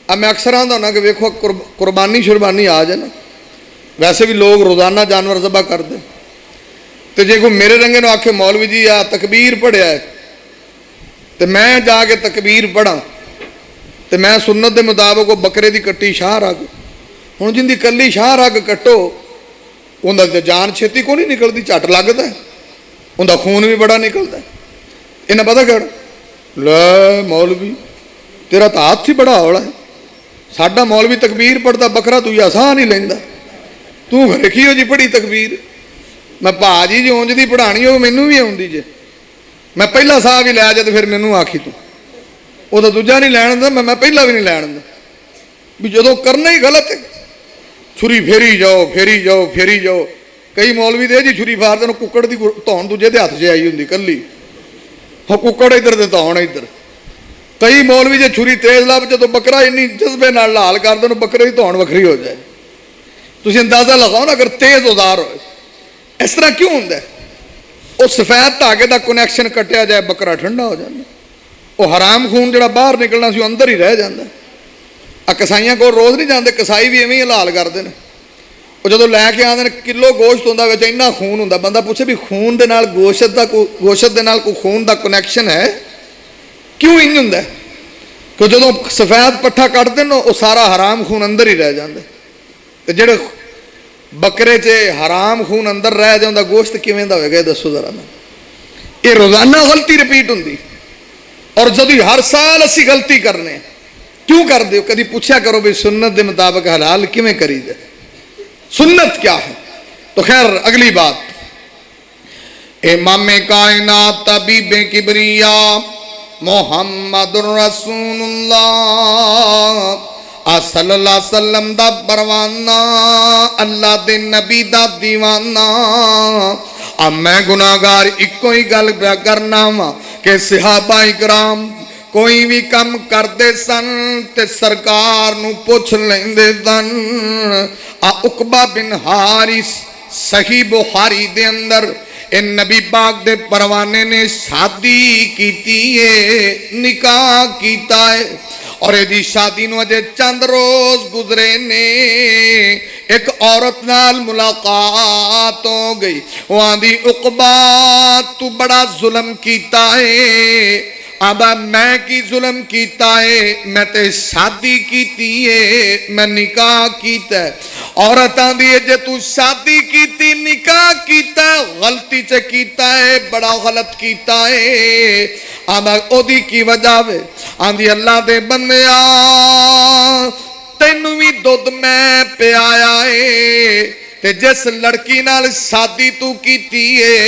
अब मैं अक्सर आंदा ना कि वेखो कुर्बानी शुरबानी आ जाए ना, वैसे भी लोग रोज़ाना जानवर ज़बा करते, तो जे कोई मेरे रंगे नूं आखे मौलवी जी आ तकबीर पढ़िया है, तो मैं जाके तकबीर पढ़ा तो मैं सुन्नत के मुताबिक बकरे की कट्टी शाह रग, हुण जिंदी कली शाह रग कट्टो उन्हें जान छेती को नहीं निकलती, झट लगता है, उनका खून भी बड़ा निकलता है। इन्हें पता कर ले मौलवी तेरा तो हाथ ही बड़ा हौला है, साडा मौलवी तकबीर पढ़ता बकरा तू आसाह नहीं लेंदा, तू रखी हो जी पढ़ी तकबीर। मैं भाजी जी उंज दी पढ़ानी हो मैनू भी आउंदी जे, मैं पहला साह भी लै जा तो फिर मैनू आखी तू वो तो दूजा नहीं लैन दिंदा, मैं पहला भी नहीं लैन दिंदा भी जदों करना ही गलत है छुरी फेरी जाओ फेरी जाओ फेरी जाओ। कई मौलवी दे जी छुरी फार देन कुक्कड़ की धौन दूजे के हथ 'च आई होंदी कली, हाँ कुक्कड़ इधर तो धौन इधर। कई मौलवी जे छुरी तेज लब जो बकरा इन्नी जज्बे नाल लाल कर देन बकरे की धौन वखरी हो जाए। ਤੁਸੀਂ ਅੰਦਾਜ਼ਾ ਲਗਾਓ ਨਾ, ਅਗਰ ਤੇਜ਼ ਔਜ਼ਾਰ ਹੋਏ ਇਸ ਤਰ੍ਹਾਂ ਕਿਉਂ ਹੁੰਦਾ? ਉਹ ਸਫੈਦ ਧਾਗੇ ਦਾ ਕਨੈਕਸ਼ਨ ਕੱਟਿਆ ਜਾਏ, ਬੱਕਰਾ ਠੰਡਾ ਹੋ ਜਾਂਦਾ। ਉਹ ਹਰਾਮ ਖੂਨ ਜਿਹੜਾ ਬਾਹਰ ਨਿਕਲਣਾ ਸੀ ਉਹ ਅੰਦਰ ਹੀ ਰਹਿ ਜਾਂਦਾ। ਆ ਕਸਾਈਆਂ ਕੋਲ ਰੋਜ਼ ਨਹੀਂ ਜਾਂਦੇ, ਕਸਾਈ ਵੀ ਐਵੇਂ ਹੀ ਹਲਾਲ ਕਰਦੇ ਨੇ। ਉਹ ਜਦੋਂ ਲੈ ਕੇ ਆਉਂਦੇ ਨੇ ਕਿਲੋ ਗੋਸ਼ਤ ਹੁੰਦਾ, ਵਿੱਚ ਇੰਨਾ ਖੂਨ ਹੁੰਦਾ, ਬੰਦਾ ਪੁੱਛੇ ਵੀ ਖੂਨ ਦੇ ਨਾਲ ਗੋਸ਼ਤ ਦੇ ਨਾਲ ਕੋਈ ਖੂਨ ਦਾ ਕਨੈਕਸ਼ਨ ਹੈ? ਕਿਉਂ ਇੰਜ ਹੁੰਦਾ? ਕਿ ਜਦੋਂ ਸਫੈਦ ਪੱਠਾ ਕੱਢਦੇ ਨੇ ਉਹ ਸਾਰਾ ਹਰਾਮ ਖੂਨ ਅੰਦਰ ਹੀ ਰਹਿ ਜਾਂਦਾ। ਤੇ ਜਿਹੜੇ ਬੱਕਰੇ 'ਚ ਹਰਾਮ ਖੂਨ ਅੰਦਰ ਰਹਿ ਜਾਂਦਾ, ਗੋਸ਼ਤ ਕਿਵੇਂ ਦਾ ਹੋਏਗਾ? ਇਹ ਦੱਸੋ ਜ਼ਰਾ। ਇਹ ਰੋਜ਼ਾਨਾ ਗਲਤੀ ਰਿਪੀਟ ਹੁੰਦੀ। ਔਰ ਜਦੋਂ ਹਰ ਸਾਲ ਅਸੀਂ ਗਲਤੀ ਕਰਨੇ, क्यों कर दो? कभी पूछा करो भी सुन्नत के मुताबिक हलाल किवें करी दे, सुन्नत क्या है? तो खैर अगली बात, इमाम कायनात तबीबे किबरिया मुहम्मदुर रसूलुल्लाह सल्लल्लाहु अलैहि वसल्लम दा परवाना, अल्लाह दे नबी दा दीवाना। अब मैं गुनाहगार इको ही गल करना वा कि सहाबा इकराम कोई भी काम करते सन ते सरकार नूं पुछ लेंदे सन। आ उकबा बिन हारिस सही बुखारी दे अंदर ए नबी पाक दे परवाने ने शादी कीती है, निकाह कीता है, और इहदी शादी नूं अजे चंद रोज गुजरे ने एक औरत नाल मुलाकात हो गई। वो आंदी उकबा तू बड़ा जुल्म कीता है। अब मैं की जुल्म कीता है? मैं ते शादी कीती है, मैं निकाह कीता है। औरत आंदी है जे तू शादी कीती निकाह कीता गलती च कीता है, बड़ा गलत कीता है। अब ओदी की वजह वे? आंदी अल्लाह दे बंदिया तैनू भी दुध मैं पियाया है, ते जिस लड़की नाल शादी तू कीती है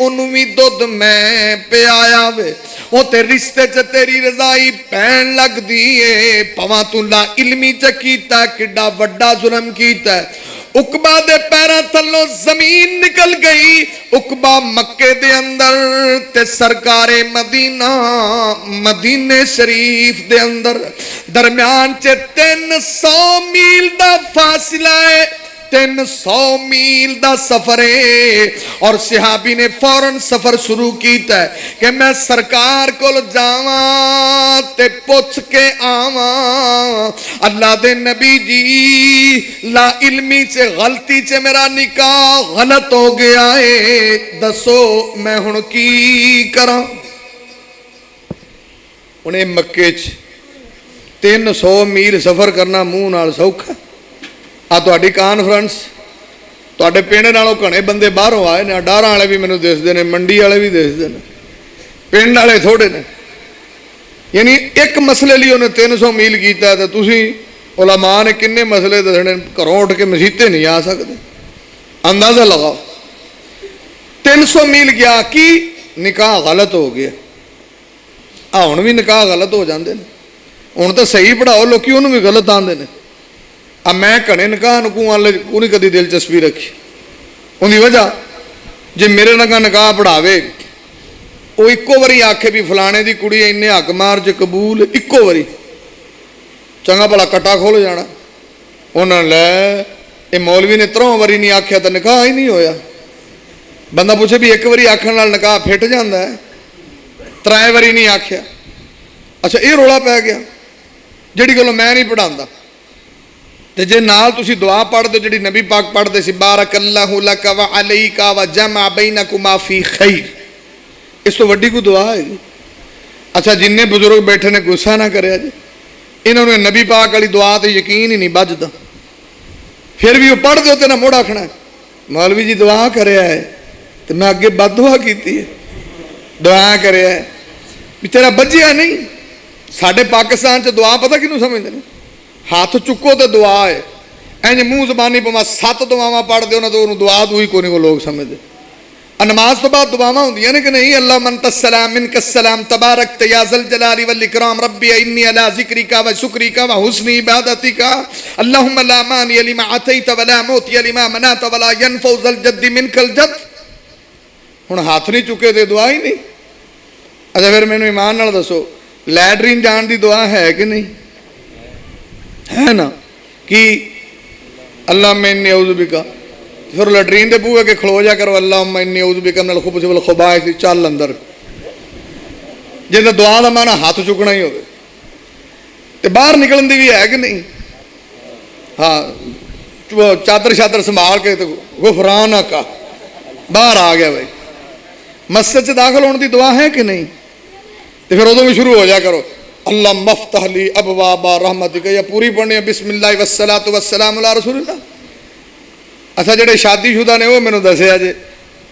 उन्होंने भी दुध मैं पियाया वे। वो ते रिश्ते च तेरी रजाई पैन लगदी है, पवा तू ला इल्मी च कीता, किड्डा वड्डा जुल्म कीता। उकबा दे पैरां थल्लों जमीन निकल गई। उकबा मक्के दे अंदर ते सरकारे मदीना मदीने शरीफ दे अंदर दरम्यान च 300 मील दा फासला है, 300 मील दा सफर है। और सहाबी ने फौरन सफर शुरू किया कि मैं सरकार को जावा ते पुछ के आवा, अल्लाह दे नबी जी ला इल्मी च गलती च मेरा निकाह गलत हो गया है, दसो मैं हुण की करा। उन्हें मक्के च 300 मील सफर करना मूँह नाल सौखा। आ तुहाडी कानफ्रेंस तुहाडे पिंड नालों घणे बंदे बाहरों आए ने, डारां वाले भी मैनूं दिसदे ने, मंडी वाले भी दिसदे ने, पिंड वाले थोड़े ने। यानी एक मसले लिए उन्हें 300 मील किया, तो तुसीं उलमा ने किन्ने मसले दसने, घरों उठ के मसीते नहीं आ सकते। अंदाजा लगाओ 300 मील गया कि निकाह गलत हो गया। हुण भी निकाह गलत हो जाते हैं, हुण तो सही पढ़ाओ लोग उन्होंने भी गलत आते हैं। अब मैं घने निकाह नकूह को नहीं कभी दिलचस्पी रखी, उनकी वजह जे मेरे नगा निकाह पढ़ावे वो इक्को बारी आखे भी फलाने की कुड़ी इन्ने हक मार च कबूल, इक्को बारी चंगा भला कट्टा खोल जाना। उन्होंने लै ये मौलवी ने 3 बारी नहीं आख्या तो निकाह ही नहीं होया। बंदा पूछे भी एक बारी आखण नाल निकाह फिट जाता है, 3 बारी नहीं आख्या। अच्छा ये रौला पै गया जिहड़ी गल्लों मैं नहीं पढ़ांदा। ते जे नाल तुसी दुआ पढ़दे जिहड़ी नबी पाक पढ़दे सी, बारकल्लाहु लका व अलैका व जमा बैनकुमा फी खैर, इस तो वड्डी कोई दुआ है? अच्छा जिन्ने बुजुर्ग बैठे ने गुस्सा ना करे जी, इन्होंने नबी पाक वाली दुआ तो यकीन ही नहीं बजदा, फिर भी वो पढ़ दो तो ना मुड़ आखना मौलवी जी दुआ करे है, तो मैं अगे बददुआ की दुआ करे है भी तेरा बजिया नहीं। साडे पाकिस्तान च दुआ पता किनू समझते हैं? हाथ चुको तो दुआ है, इंज मूँह जबानी पवा 7 दुआवां पढ़ दो ना तो उन्होंने दुआ दूई को नहीं को लोग समझते। नमाज तो बाद दुआवां होंदियां ने कि नहीं? अल्लाह मन तस्सलाम मिन कस्सलाम तबारक या ज़ल जलाली वल इकराम रब्बी इन्नी अला ज़िक्रिका व शुक्रिका व हुस्नी इबादतिका अल्लाहुम्मा ला मानिअ लिमा अतैत व ला मुतिअ लिमा मनात व ला यनफउ ज़ल जद्दि मिनकल जद्द। हुण हाथ नहीं चुके तो दुआ ही नहीं। अच्छा फिर मैनूं ईमान नाल दसो लैटरीन जाण दी दुआ है कि नहीं? है ना? कि अल्लाहुम्मा इन्नी औज़ु बिका। फिर लैटरीन के बूहे के खलो जा करो, अल्लाहुम्मा इन्नी औज़ु बिका मिनल खुबुस वल खबाइस, चल अंदर। जे तो दुआ का माना हाथ चुकना ही होवे तो बाहर निकलन की भी है कि नहीं। हाँ, चादर शादर संभाल के तो गुफरान का बाहर आ गया भाई। मस्जिद से दाखिल होने की दुआ है कि नहीं। तो फिर उदों भी शुरू हो जा करो, अल्लाह मफ्तह ली अबवाबा रहमतिक, या पूरी पढ़नी है बिस्मिल्लाह वस्सलातु वस्सलामु अला रसूलिल्लाह। अच्छा, जेडे शादीशुदा ने वो मैंने दसिया जे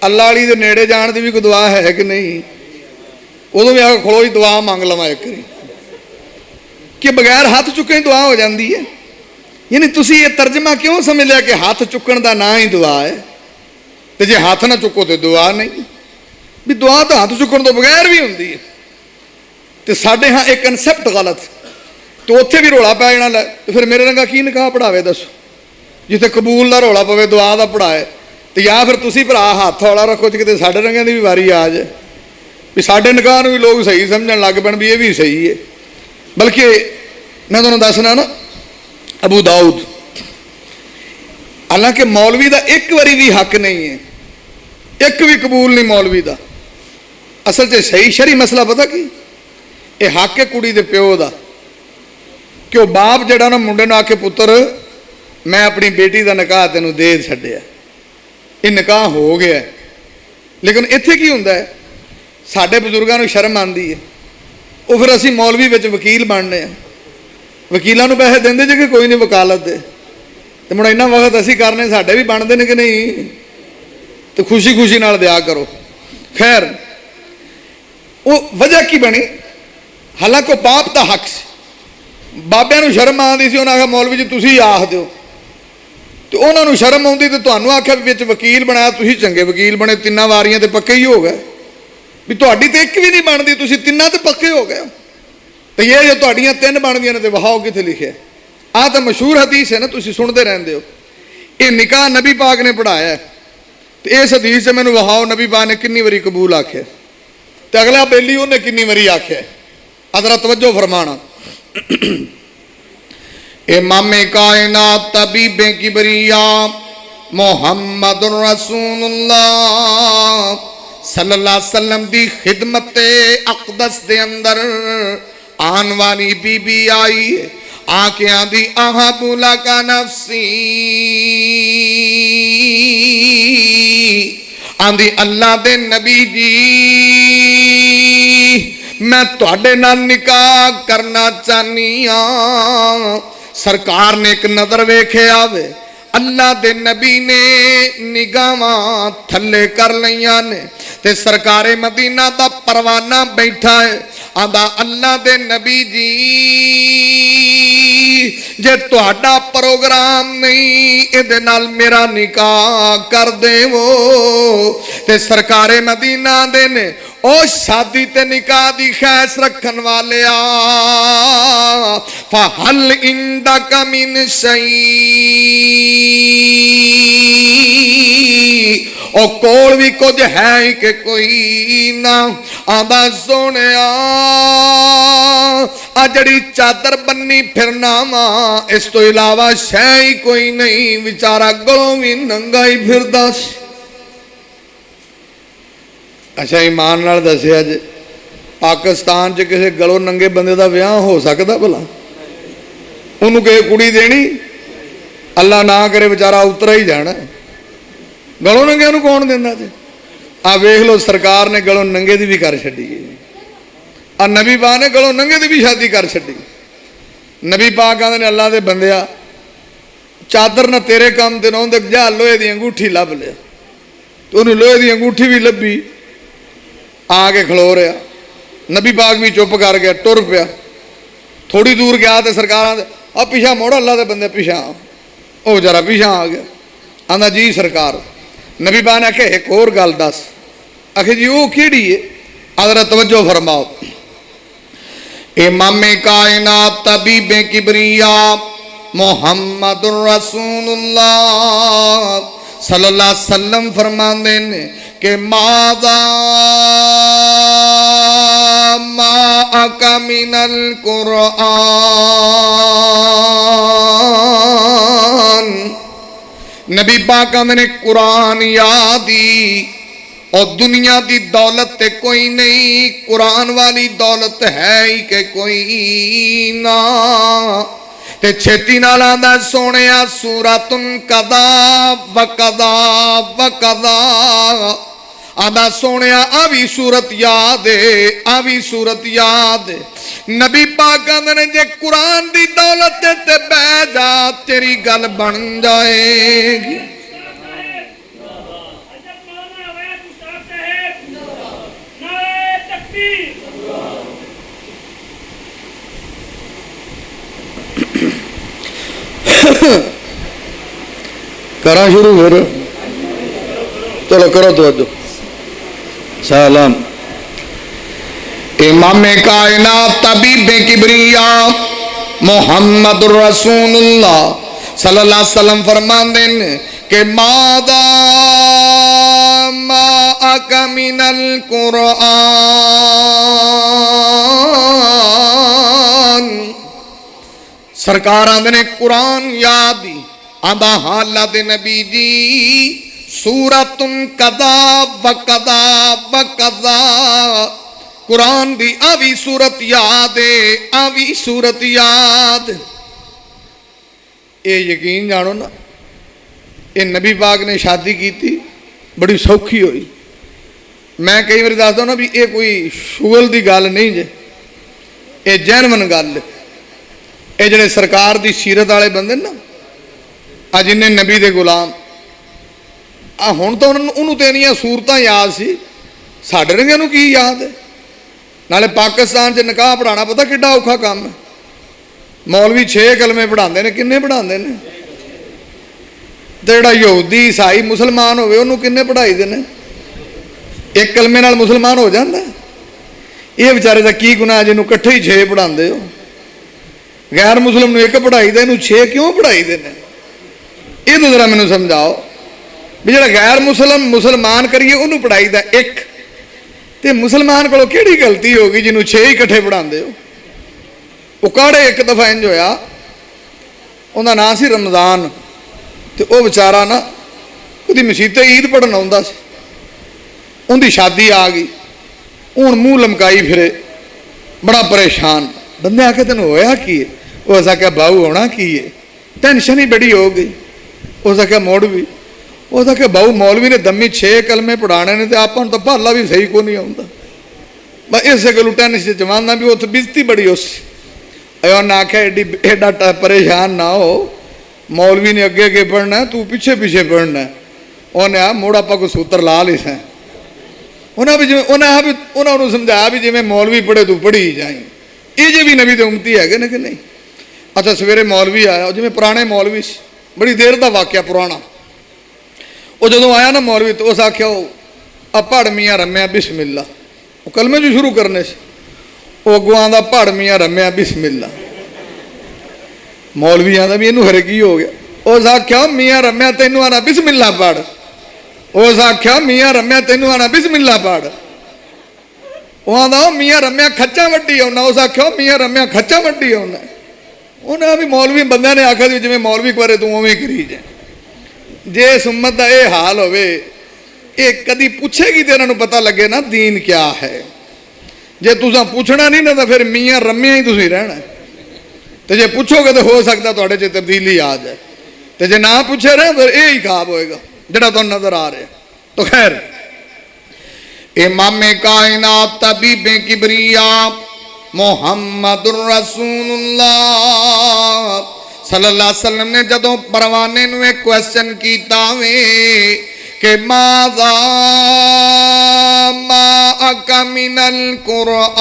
अल्लाह वाली दे नेड़े जाने की भी कोई दुआ है कि नहीं। उदों भी आके खड़ो ही दुआ मंग लवा एक कि बगैर हाथ चुके ही दुआ हो जाती है। यानी तुसी ये तर्जमा क्यों समझ लिया कि हाथ चुकन का ना ही दुआ है, तो जे हाथ ना चुको तो दुआ नहीं। भी दुआ तो हाथ चुकन तो बगैर भी होंगी है। तो साढ़े हाँ एक कंसैप्ट गलत, तो उत्थे भी रौला पै जाना। तो फिर मेरे रंगा की निकाह पढ़ावे दसो, जिथे कबूल का रौला पवे दुआ का पढ़ाए। तो या फिर तुसी भरा हाथ हौला रखो कि साढ़े रंगिਆਂ की भी वारी आ जाए, भी साढ़े निकाह भी लोग सही समझण लग पैण भी ये भी सही है। बल्कि मैं तुहानूं दसना ना, अबू दाऊद, हालांकि मौलवी का एक बारी भी हक नहीं है, एक भी कबूल नहीं मौलवी का। असल च सही शरी मसला पता की, ये हक है कुड़ी दे प्यो का कि वह बाप जड़ा ना मुंडे नूं आके पुत्र मैं अपनी बेटी का निकाह तेनों दे छड्डिया, ये निकाह हो गया। लेकिन इत्थे की हुंदा है, साडे बजुर्गों को शर्म आती है, वो फिर असीं मौलवी विच वकील बनने हैं। वकीलों को पैसे देंदे जे कि कोई नहीं वकालत दे, तो मुड़ इन्ना वक्त असीं करने साडे भी बनते हैं कि नहीं। तो खुशी खुशी नाल दिया करो। खैर, वो वजह की बनी, हालांकि वो बाप का हक से बाबे नूं शर्म आती सी, उन्हें आखिया मौलवी जी तुसीं आख दिओ। तो उन्होंने शर्म आती तो तुहानूं आख्या विच वकील बनाया, तुसीं चंगे वकील बने, तिन्नां वारियां ते पक्के ही हो गए। भी तुहाडी तो एक भी नहीं बनती, तुसीं तिन्नां ते पक्के हो गए। तो ये जो तुहाडियां तीन बन गई ने तो वहाओ कित्थे लिखे। आ तो मशहूर हदीस है ना, तुसीं सुनते रहंदे हो। ये निकाह नबी पाक ने पढ़ाया है। तो इस हदीस से मैनूं वहाओ नबी पाक ने कितनी बारी कबूल आख्या, तो अगला बेली उन्हें कितनी बारी आख्या। अदरा तवज्जो फरमाना। इमामे कायनात तबीबे किबरिया मोहम्मदुर रसूलुल्लाह सल्लल्लाहु अलैहि वसल्लम दी खिदमत अक़दस दे अंदर आन वाली बीबी आई, आके आंदी अहबुला का नफ्सी, आंदी अल्लाह दे नबी जी मैं तुहाडे नाल निकाह करना चाहनी हाँ। सरकार ने एक नजर वेख्या वे, अल्लाह दे नबी ने निगाहां थले कर लईयां ने, ते सरकारे मदीना दा परवाना बैठा है। आंदा अल्लाह दे नबी जी जे तुहाडा प्रोग्राम नहीं इहदे नाल मेरा निकाह कर देवो। ते सरकारे मदीना दे ने ओ शादी ते निकाह दी खैस रखन वाले फहल इंदका मिन शई, ओ कोल भी कुछ है कि कोई ना। आंदा सोने आ जड़ी चादर बन्नी फिरना वा, इस तो इलावा शै ही कोई नहीं। बेचारा गलों भी नंगा ही फिरदा। अच्छा, ईमान नाल दसिया जे पाकिस्तान च किसी गलों नंगे बंदे का विआह हो सकता भला? उन्होंने किसी कुड़ी देनी? अल्लाह ना करे बेचारा उतरा ही जाना। गलों नंगे नूं कौन देंदा जे? आ वेख लो, सरकार ने गलों नंगे की भी कर छड्डी। आ नबी पाक ने गलों नंगे की भी शादी कर छड्डी। नबी पाक कहते ने अल्लाह दे बंदिया चादर ना तेरे काम ते ना जा लोहे की अंगूठी लभ लिया। तो उन्होंने लोहे की अंगूठी भी लभी, आके खलो रहा। नबी पाक भी चुप कर गया, टुर पिया। थोड़ी दूर गया तो सरकार अब पिछा मोड़, अल्लाह के बंदे पिछा। वो जरा पिछा आ गया, आंदा जी सरकार। नबी पाक ने आख्या एक होर गल दस। आखे जी वो केड़ी है? आदरा तवज्जो फरमाओ। इमामे कायनात तबीबे किबरिया मोहम्मदुर रसूलुल्लाह सल्लल्लाहु अलैहि वसल्लम फरमाते ने कि मादा माअका मिनल कुरआन, नबी पाक कहते ने कुरान यादी और दुनिया की दौलत ते कोई नहीं, कुरान वाली दौलत है ही कि कोई ना। ते छेती नाल आंदा सोने सूरतुन कदा वकदा वकदा, आंदा सोने आ भी सूरत याद है, आ भी सूरत याद है। नबी पाक कहते ने जे कुरान दी दौलत ते बह जा तेरी गल बन जाएगी। करा शुरू फिर, चलो करो तो सलाम। इमाम कायनात तबीबे किबरिया मोहम्मद रसूलुल्लाह सल्लल्लाहु अलैहि वसल्लम फरमाते हैं कि मादा माअका मिनल कुरान, सरकार आंदे ने कुरान याद ही आंदा हाला दे नबी जी सूरतुन कदा वकदा वकदा, कुरान दी आवी सूरत याद है, आवी सूरत याद। ये यकीन जानो ना, ये नबी पाक ने शादी की थी बड़ी सौखी हुई। मैं कई बार दसदा ना भी ये कोई शुगल की गल नहीं जे, ये जैनवन गल। ये जड़े सरकार की सीरत वाले बंदे ना, अज इन्हें नबी दे गुलाम आ हुण तो उन्होंने तो इन्नियां सूरतां याद सी, साडे रंगियां नूं की याद है। नाले पाकिस्तान च निकाह पढ़ाना पता किड्डा औखा काम है। मौलवी 6 कलमे पढ़ाते हैं, किन्ने पढ़ाते हैं? तो जिहड़ा यहूदी ईसाई मुसलमान होवे उन्होंने किन्ने पढ़ाई देने? एक कलमे नाल मुसलमान हो जाता है? ये बेचारे का की गुनाह जिन्होंने कट्ठे ही 6 पढ़ाते हो। गैर मुसलिम नूं 1 पढ़ाई दे, इन्हूं 6 क्यों पढ़ाई देने? ये तो जरा मैनूं समझाओ भी जो गैर मुसलमान करिए उन्होंने पढ़ाई दा 1, तो मुसलमान को केड़ी गलती होगी जिन्हों 6 ही कट्ठे पढ़ाते हो? उकाड़े एक दफ़ा इंज होया, उनका नाम सी रमज़ान, तो वह बेचारा ना कभी मसीते ईद पढ़न आउंदा सी, उनकी शादी आ गई, हुण मूँह लमकाई फिरे, बड़ा परेशान। बंदे आके तेन होया की है? उस आख्या बाहू होना की है, टेंशन ही बड़ी हो गई। उस आख्या मुड़ भी, उस आख्या बाहू मौलवी ने दमी 6 कलमे पढ़ाने ने, तो आपां तो भाला भी सही को नहीं आता। बस इस गलू टेंशन जमाना भी उत्थे बिजती बड़ी उस। उन्हें आख्या एडा परेशान ना हो, मौलवी ने अगे अगे पढ़ना है, तू पिछे पिछे पढ़ना है। उन्हें आ मुड़ आप कोई सूत्र ला ली सै। उन्हें भी जिमें उन्होंने समझाया भी जिमें मौलवी पढ़े तू पढ़ी जाए, ये जे भी नबी दे उम्मती है कि नहीं। अच्छा सवेरे मौलवी आया, जिमें पुराने मौलवी से बड़ी देर का वाकया पुराना। वो जो आया ना मौलवी, तो उस आख्या पढ़ मियाँ रम्या बिस्मिल्ला, वो कलमे जो शुरू करने से वो अगों आंदा पढ़ मियाँ रम्या बिस्मिल्ला। मौलवी आंदा भी इनू हरे की हो गया। उस आख्या मियाँ रम्या तेनू आना बिस्मिल्ला पढ़। उस आख्या मियाँ रम्या तेनू आना बिस्मिल्ला पढ़। वो आंदा मियाँ रम्या खच्चा वड्डी आना। उस आख्या मियाँ रम्या खच्चा वड्डी आना। उन्हें भी मौलवी बंदे ने आखिया जिवें मौलवी करे तू उवें करी जाए। जे इस उम्मत का यह हाल होवे, ये कदी पूछेगी तो इन्होंने पता लगे ना दीन क्या है। जे तुसा पूछना नहीं ना तो फिर मियाँ रम्या ही तुसीं रहना। तो जे पूछोगे तो हो सकता तुहाडे च तब्दीली आ जाए, तो जे ना पूछे रहे फिर यही ख्वाब होएगा जिहड़ा तुहानूं नजर आ रहा। तो खैर इमाम कायनात तबीबे किबरिया मोहम्मदुर रसूलुल्लाह सल्लल्लाहु अलैहि वसल्लम ने जदों परवाने नूं एक क्वेश्चन कीता वे कि माज़ा माअका मिनल कुरान,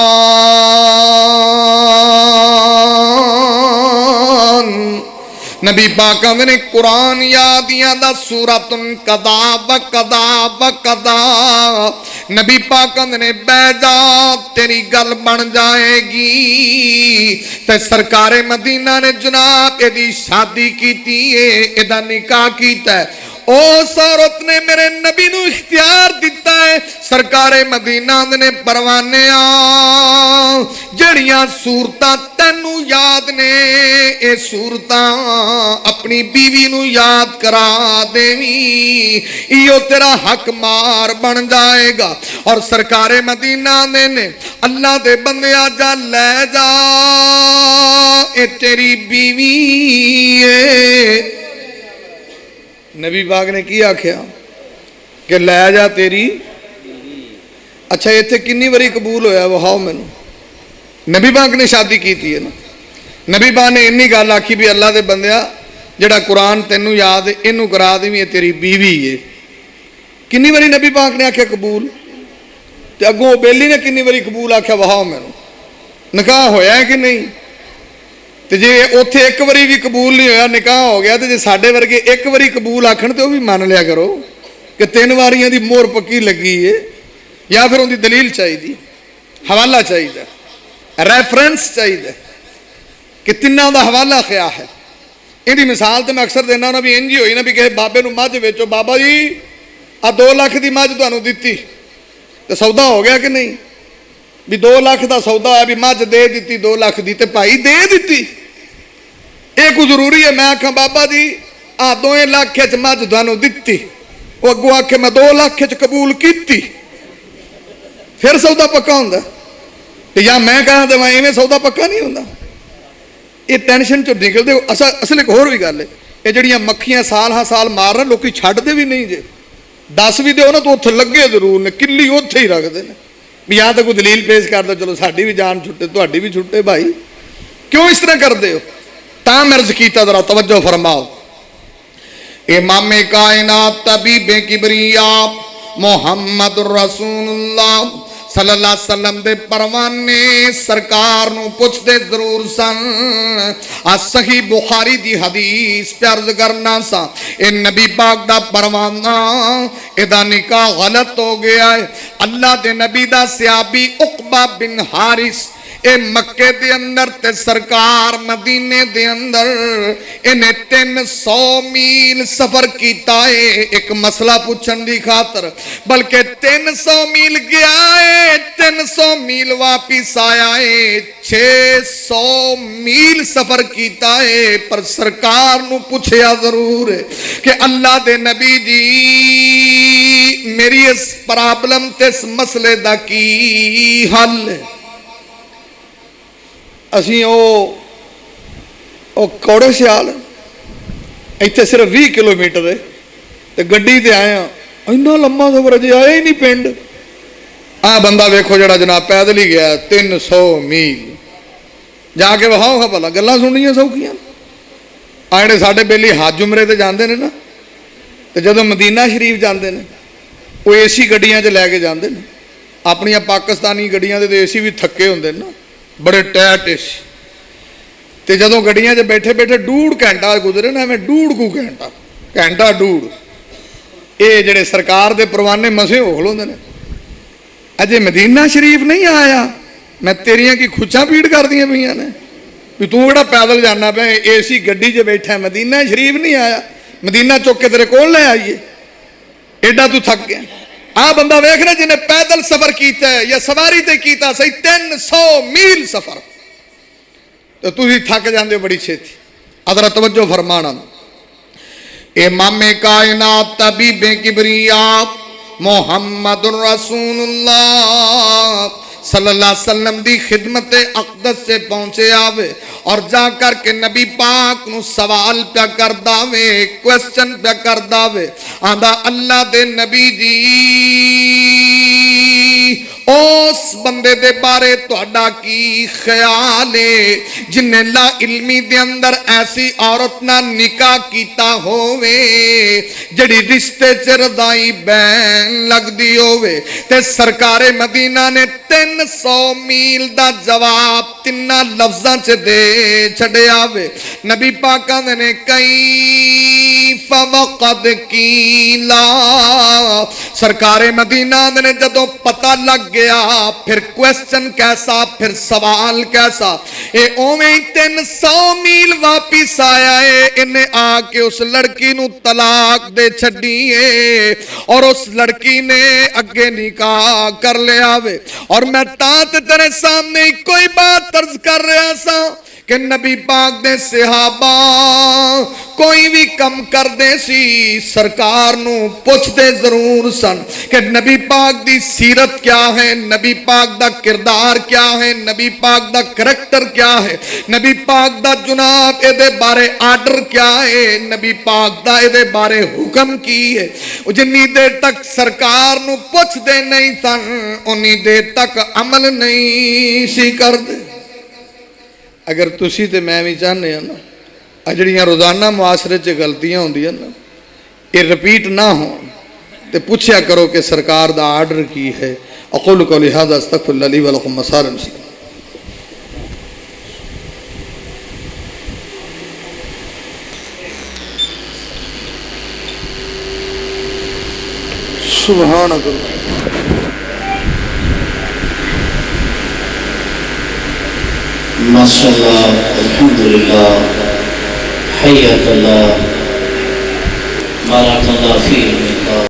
नबी पाक कहंदे ने कुरान याद आंदा सूरतुन कदा व कदा व कदा। नबी पाक कहंदे ने बह जा तेरी गल बन जाएगी। ते सरकारे मदीना ने जनाब एदी शादी कीती है, एदा निकाह कीता है। उस औरत ने मेरे नबी नू इख्तियार दिता है। सरकारे मदीना ने परवाने जड़ियां सूरतां तैनू याद ने, ये सूरतां अपनी बीवी नू याद करा देवी, इहो तेरा हक मार बन जाएगा। और सरकारे मदीना ने अल्लाह दे बंदिया जा ले जा, ये तेरी बीवी है। नबी पाक ने की आख्या कि लै जा तेरी। अच्छा इत्थे कितनी बारी कबूल होया वहाओ मैनू। नबी पाक ने शादी की है ना। नबी पाक ने इन्नी गल आखी भी अल्लाह दे बंदिया जेड़ा कुरान तेनू याद है इनू करा देवी, ये तेरी बीवी है। कितनी बारी नबी पाक ने आख्या कबूल, तो अगों बेली ने कितनी बारी कबूल आख्या वहाओ मैनू। निकाह होया है कि नहीं? तो जे उत्थे एक बारी भी कबूल नहीं होया निकाह हो गया, तो जे साडे वर्गे एक बारी कबूल आखण तो भी मान लिया करो कि 3 वारियां दी मोहर पक्की लगी है, या फिर उनकी दलील चाहिए, हवाला चाहिए, रेफरेंस चाहिए कि तिन्ना दा हवाला क्या है। इहदी मिसाल तो मैं अक्सर देना ना भी इंज ही होई ना भी किसी बाबे नूं मझ वेचो, बाबा जी आ 2 लाख की मझ तुहानूं दित्ती, तो सौदा हो गया कि नहीं? भी 2 लाख का सौदा है भी मझ दे दी 2 लाख की, तो भाई दे दी। ये कोई जरूरी है मैं आखा बाबा जी आ 2 लाख च मझ तुहानूं दित्ती, वो अगों आखे मैं 2 लाख च कबूल की, फिर सौदा पक्का होंदा? या मैं कह देवां इवें सौदा पक्का नहीं होंदा। ये टेंशन चो निकलते असल एक होर भी गल है, ये जड़ियां मक्खियां साल हाँ साल मारन लोग छड्डदे भी नहीं जे, दस भी दो ना तो उत्थे लगे जरूर ने, किल्ली उत्थे ही रखते हैं भी या तो कोई दलील पेश कर दो चलो साड़ी भी जान छुट्टे तुहाडी भी छुट्टे। भाई क्यों इस तरह करते हो? तां मर्ज कीता जरा तवज्जो फरमाओ। इमामे कायनात तबीबे किबरिया मुहम्मद रसूलुल्लाह सल्लल्लाहु अलैहि वसल्लम दे परवाने सरकार नूं पुछदे जरूर सन। आ सही बुखारी दी हदीस प्यार करना सा, ए नबी पाक दा परवाना एदा निकाह गलत हो गया है। अल्लाह दे नबी दा सहाबी उकबा बिन हारिस ए मक्के दे अंदर ते सरकार मदीने दे अंदर इन्हें 300 मील सफर किया है एक मसला पूछन की खातर, बल्कि 300 मील गया है 300 मील वापिस आया है, 600 मील सफर किया है। पर सरकार नू पूछया जरूर है कि अल्लाह दे नबी जी मेरी इस प्रॉब्लम ते इस मसले दा की हल है? असी कौड़े सियाल इत्थे सिर्फ 20 किलोमीटर है तो गड्डी ते आए हैं, इन्ना लम्मा सफर अजे आया ही नहीं पिंड। आ बंदा वेखो जड़ा जनाब पैदल ही गया 300 मील, जाके वहाओ खा भला गल्लां सुननियां सौखियां। आ जिहड़े साडे बेली हज उमरे ते जांदे ने ना, तो जदों मदीना शरीफ जांदे ने वो एसी गड्डियां च लैके जांदे ने, अपनियां पाकिस्तानी गड्डियां दे एसी भी थके हुंदे ने ना, बड़े टैट एसी। तो जदों गड्डियां च बैठे बैठे 1.5 घंटा गुजरे ना, मैं 1.5 घंटा 1.5 ये जेडे सरकार दे परवाने मसे हो खलोंदे ने। अजे मदीना शरीफ नहीं आया, मैं तेरियां की खुच्छां पीड़ कर दियां पईयां ने भी तू किहड़ा पैदल जाना पे, एसी गड्डी च बैठा, मदीना शरीफ नहीं आया, मदीना चुक के तेरे कोल ले आईए, एडा तू थक गया। आ बंदा वेखना जिन्हें पैदल सफर किया है या सवारी ते कीता सही 300 मील सफर, तो तुसी थक जाते हो बड़ी छेती। अदरा तवज्जो फरमाना। इमामे कायनात तबीबे किबरिया मुहम्मद रसूलुल्लाह सल्लल्लाहु अलैहि वसल्लम दी खिदमत अक़दस से पहुंचे आवे और जा कर के नबी पाक नू सवाल प्या कर दावे, क्वेश्चन प्या कर दावे। आंदा अल्लाह दे नबी जी उस बंदे दे बारे तुहाडा की ख्याल है जिन्हें ला इल्मी दे अंदर ऐसी औरत ना निकाह कीता होवे जड़ी रिश्ते च रदाई बैन लगदी होवे। ते सरकारे मदीना ने 300 میل دا جواب تینا لفظاں چ دے چھڑیا وے نبی پاکاں نے کئی فوقد کیلا سرکار مدینہ نے جدوں پتہ لگ گیا پھر کوسچن کیسا پھر سوال کیسا اے اوویں 300 میل واپس آیا ہے انہیں آ کے اس لڑکی نو طلاق دے چھڈی ہے اور اس لڑکی نے اگے نکاح کر لیا وے اور میں تاں تے تیرے سامنے کوئی بات عرض کر رہا سا کہ نبی پاک دے صحابہ کوئی بھی کم کر دے سی سرکار نو پوچھ دے ضرور سن کہ نبی پاک دی سیرت کیا ہے نبی پاک دا کردار کیا ہے نبی پاک دا کریکٹر کیا ہے نبی پاک دا جناب اے دے بارے آرڈر کیا ہے نبی پاک دا اے دے بارے حکم کی ہے جنی دیر تک سرکار نو پوچھ دے نہیں سن انہی دیر تک عمل نہیں سی کر دے اگر تسی تے میں بھی چاہنے ہیں نا جڑیاں روزانہ معاشرے چ غلطیاں ہوندیاں نا یہ رپیٹ نہ ہوں تے پوچھیا کرو کہ سرکار دا آرڈر کی ہے اقول قولی ھذا استغفر اللہ لی ولکم مسار المسلمین سبحانک ماشاءاللہ الحمدللہ حیات اللہ بارک اللہ فیہ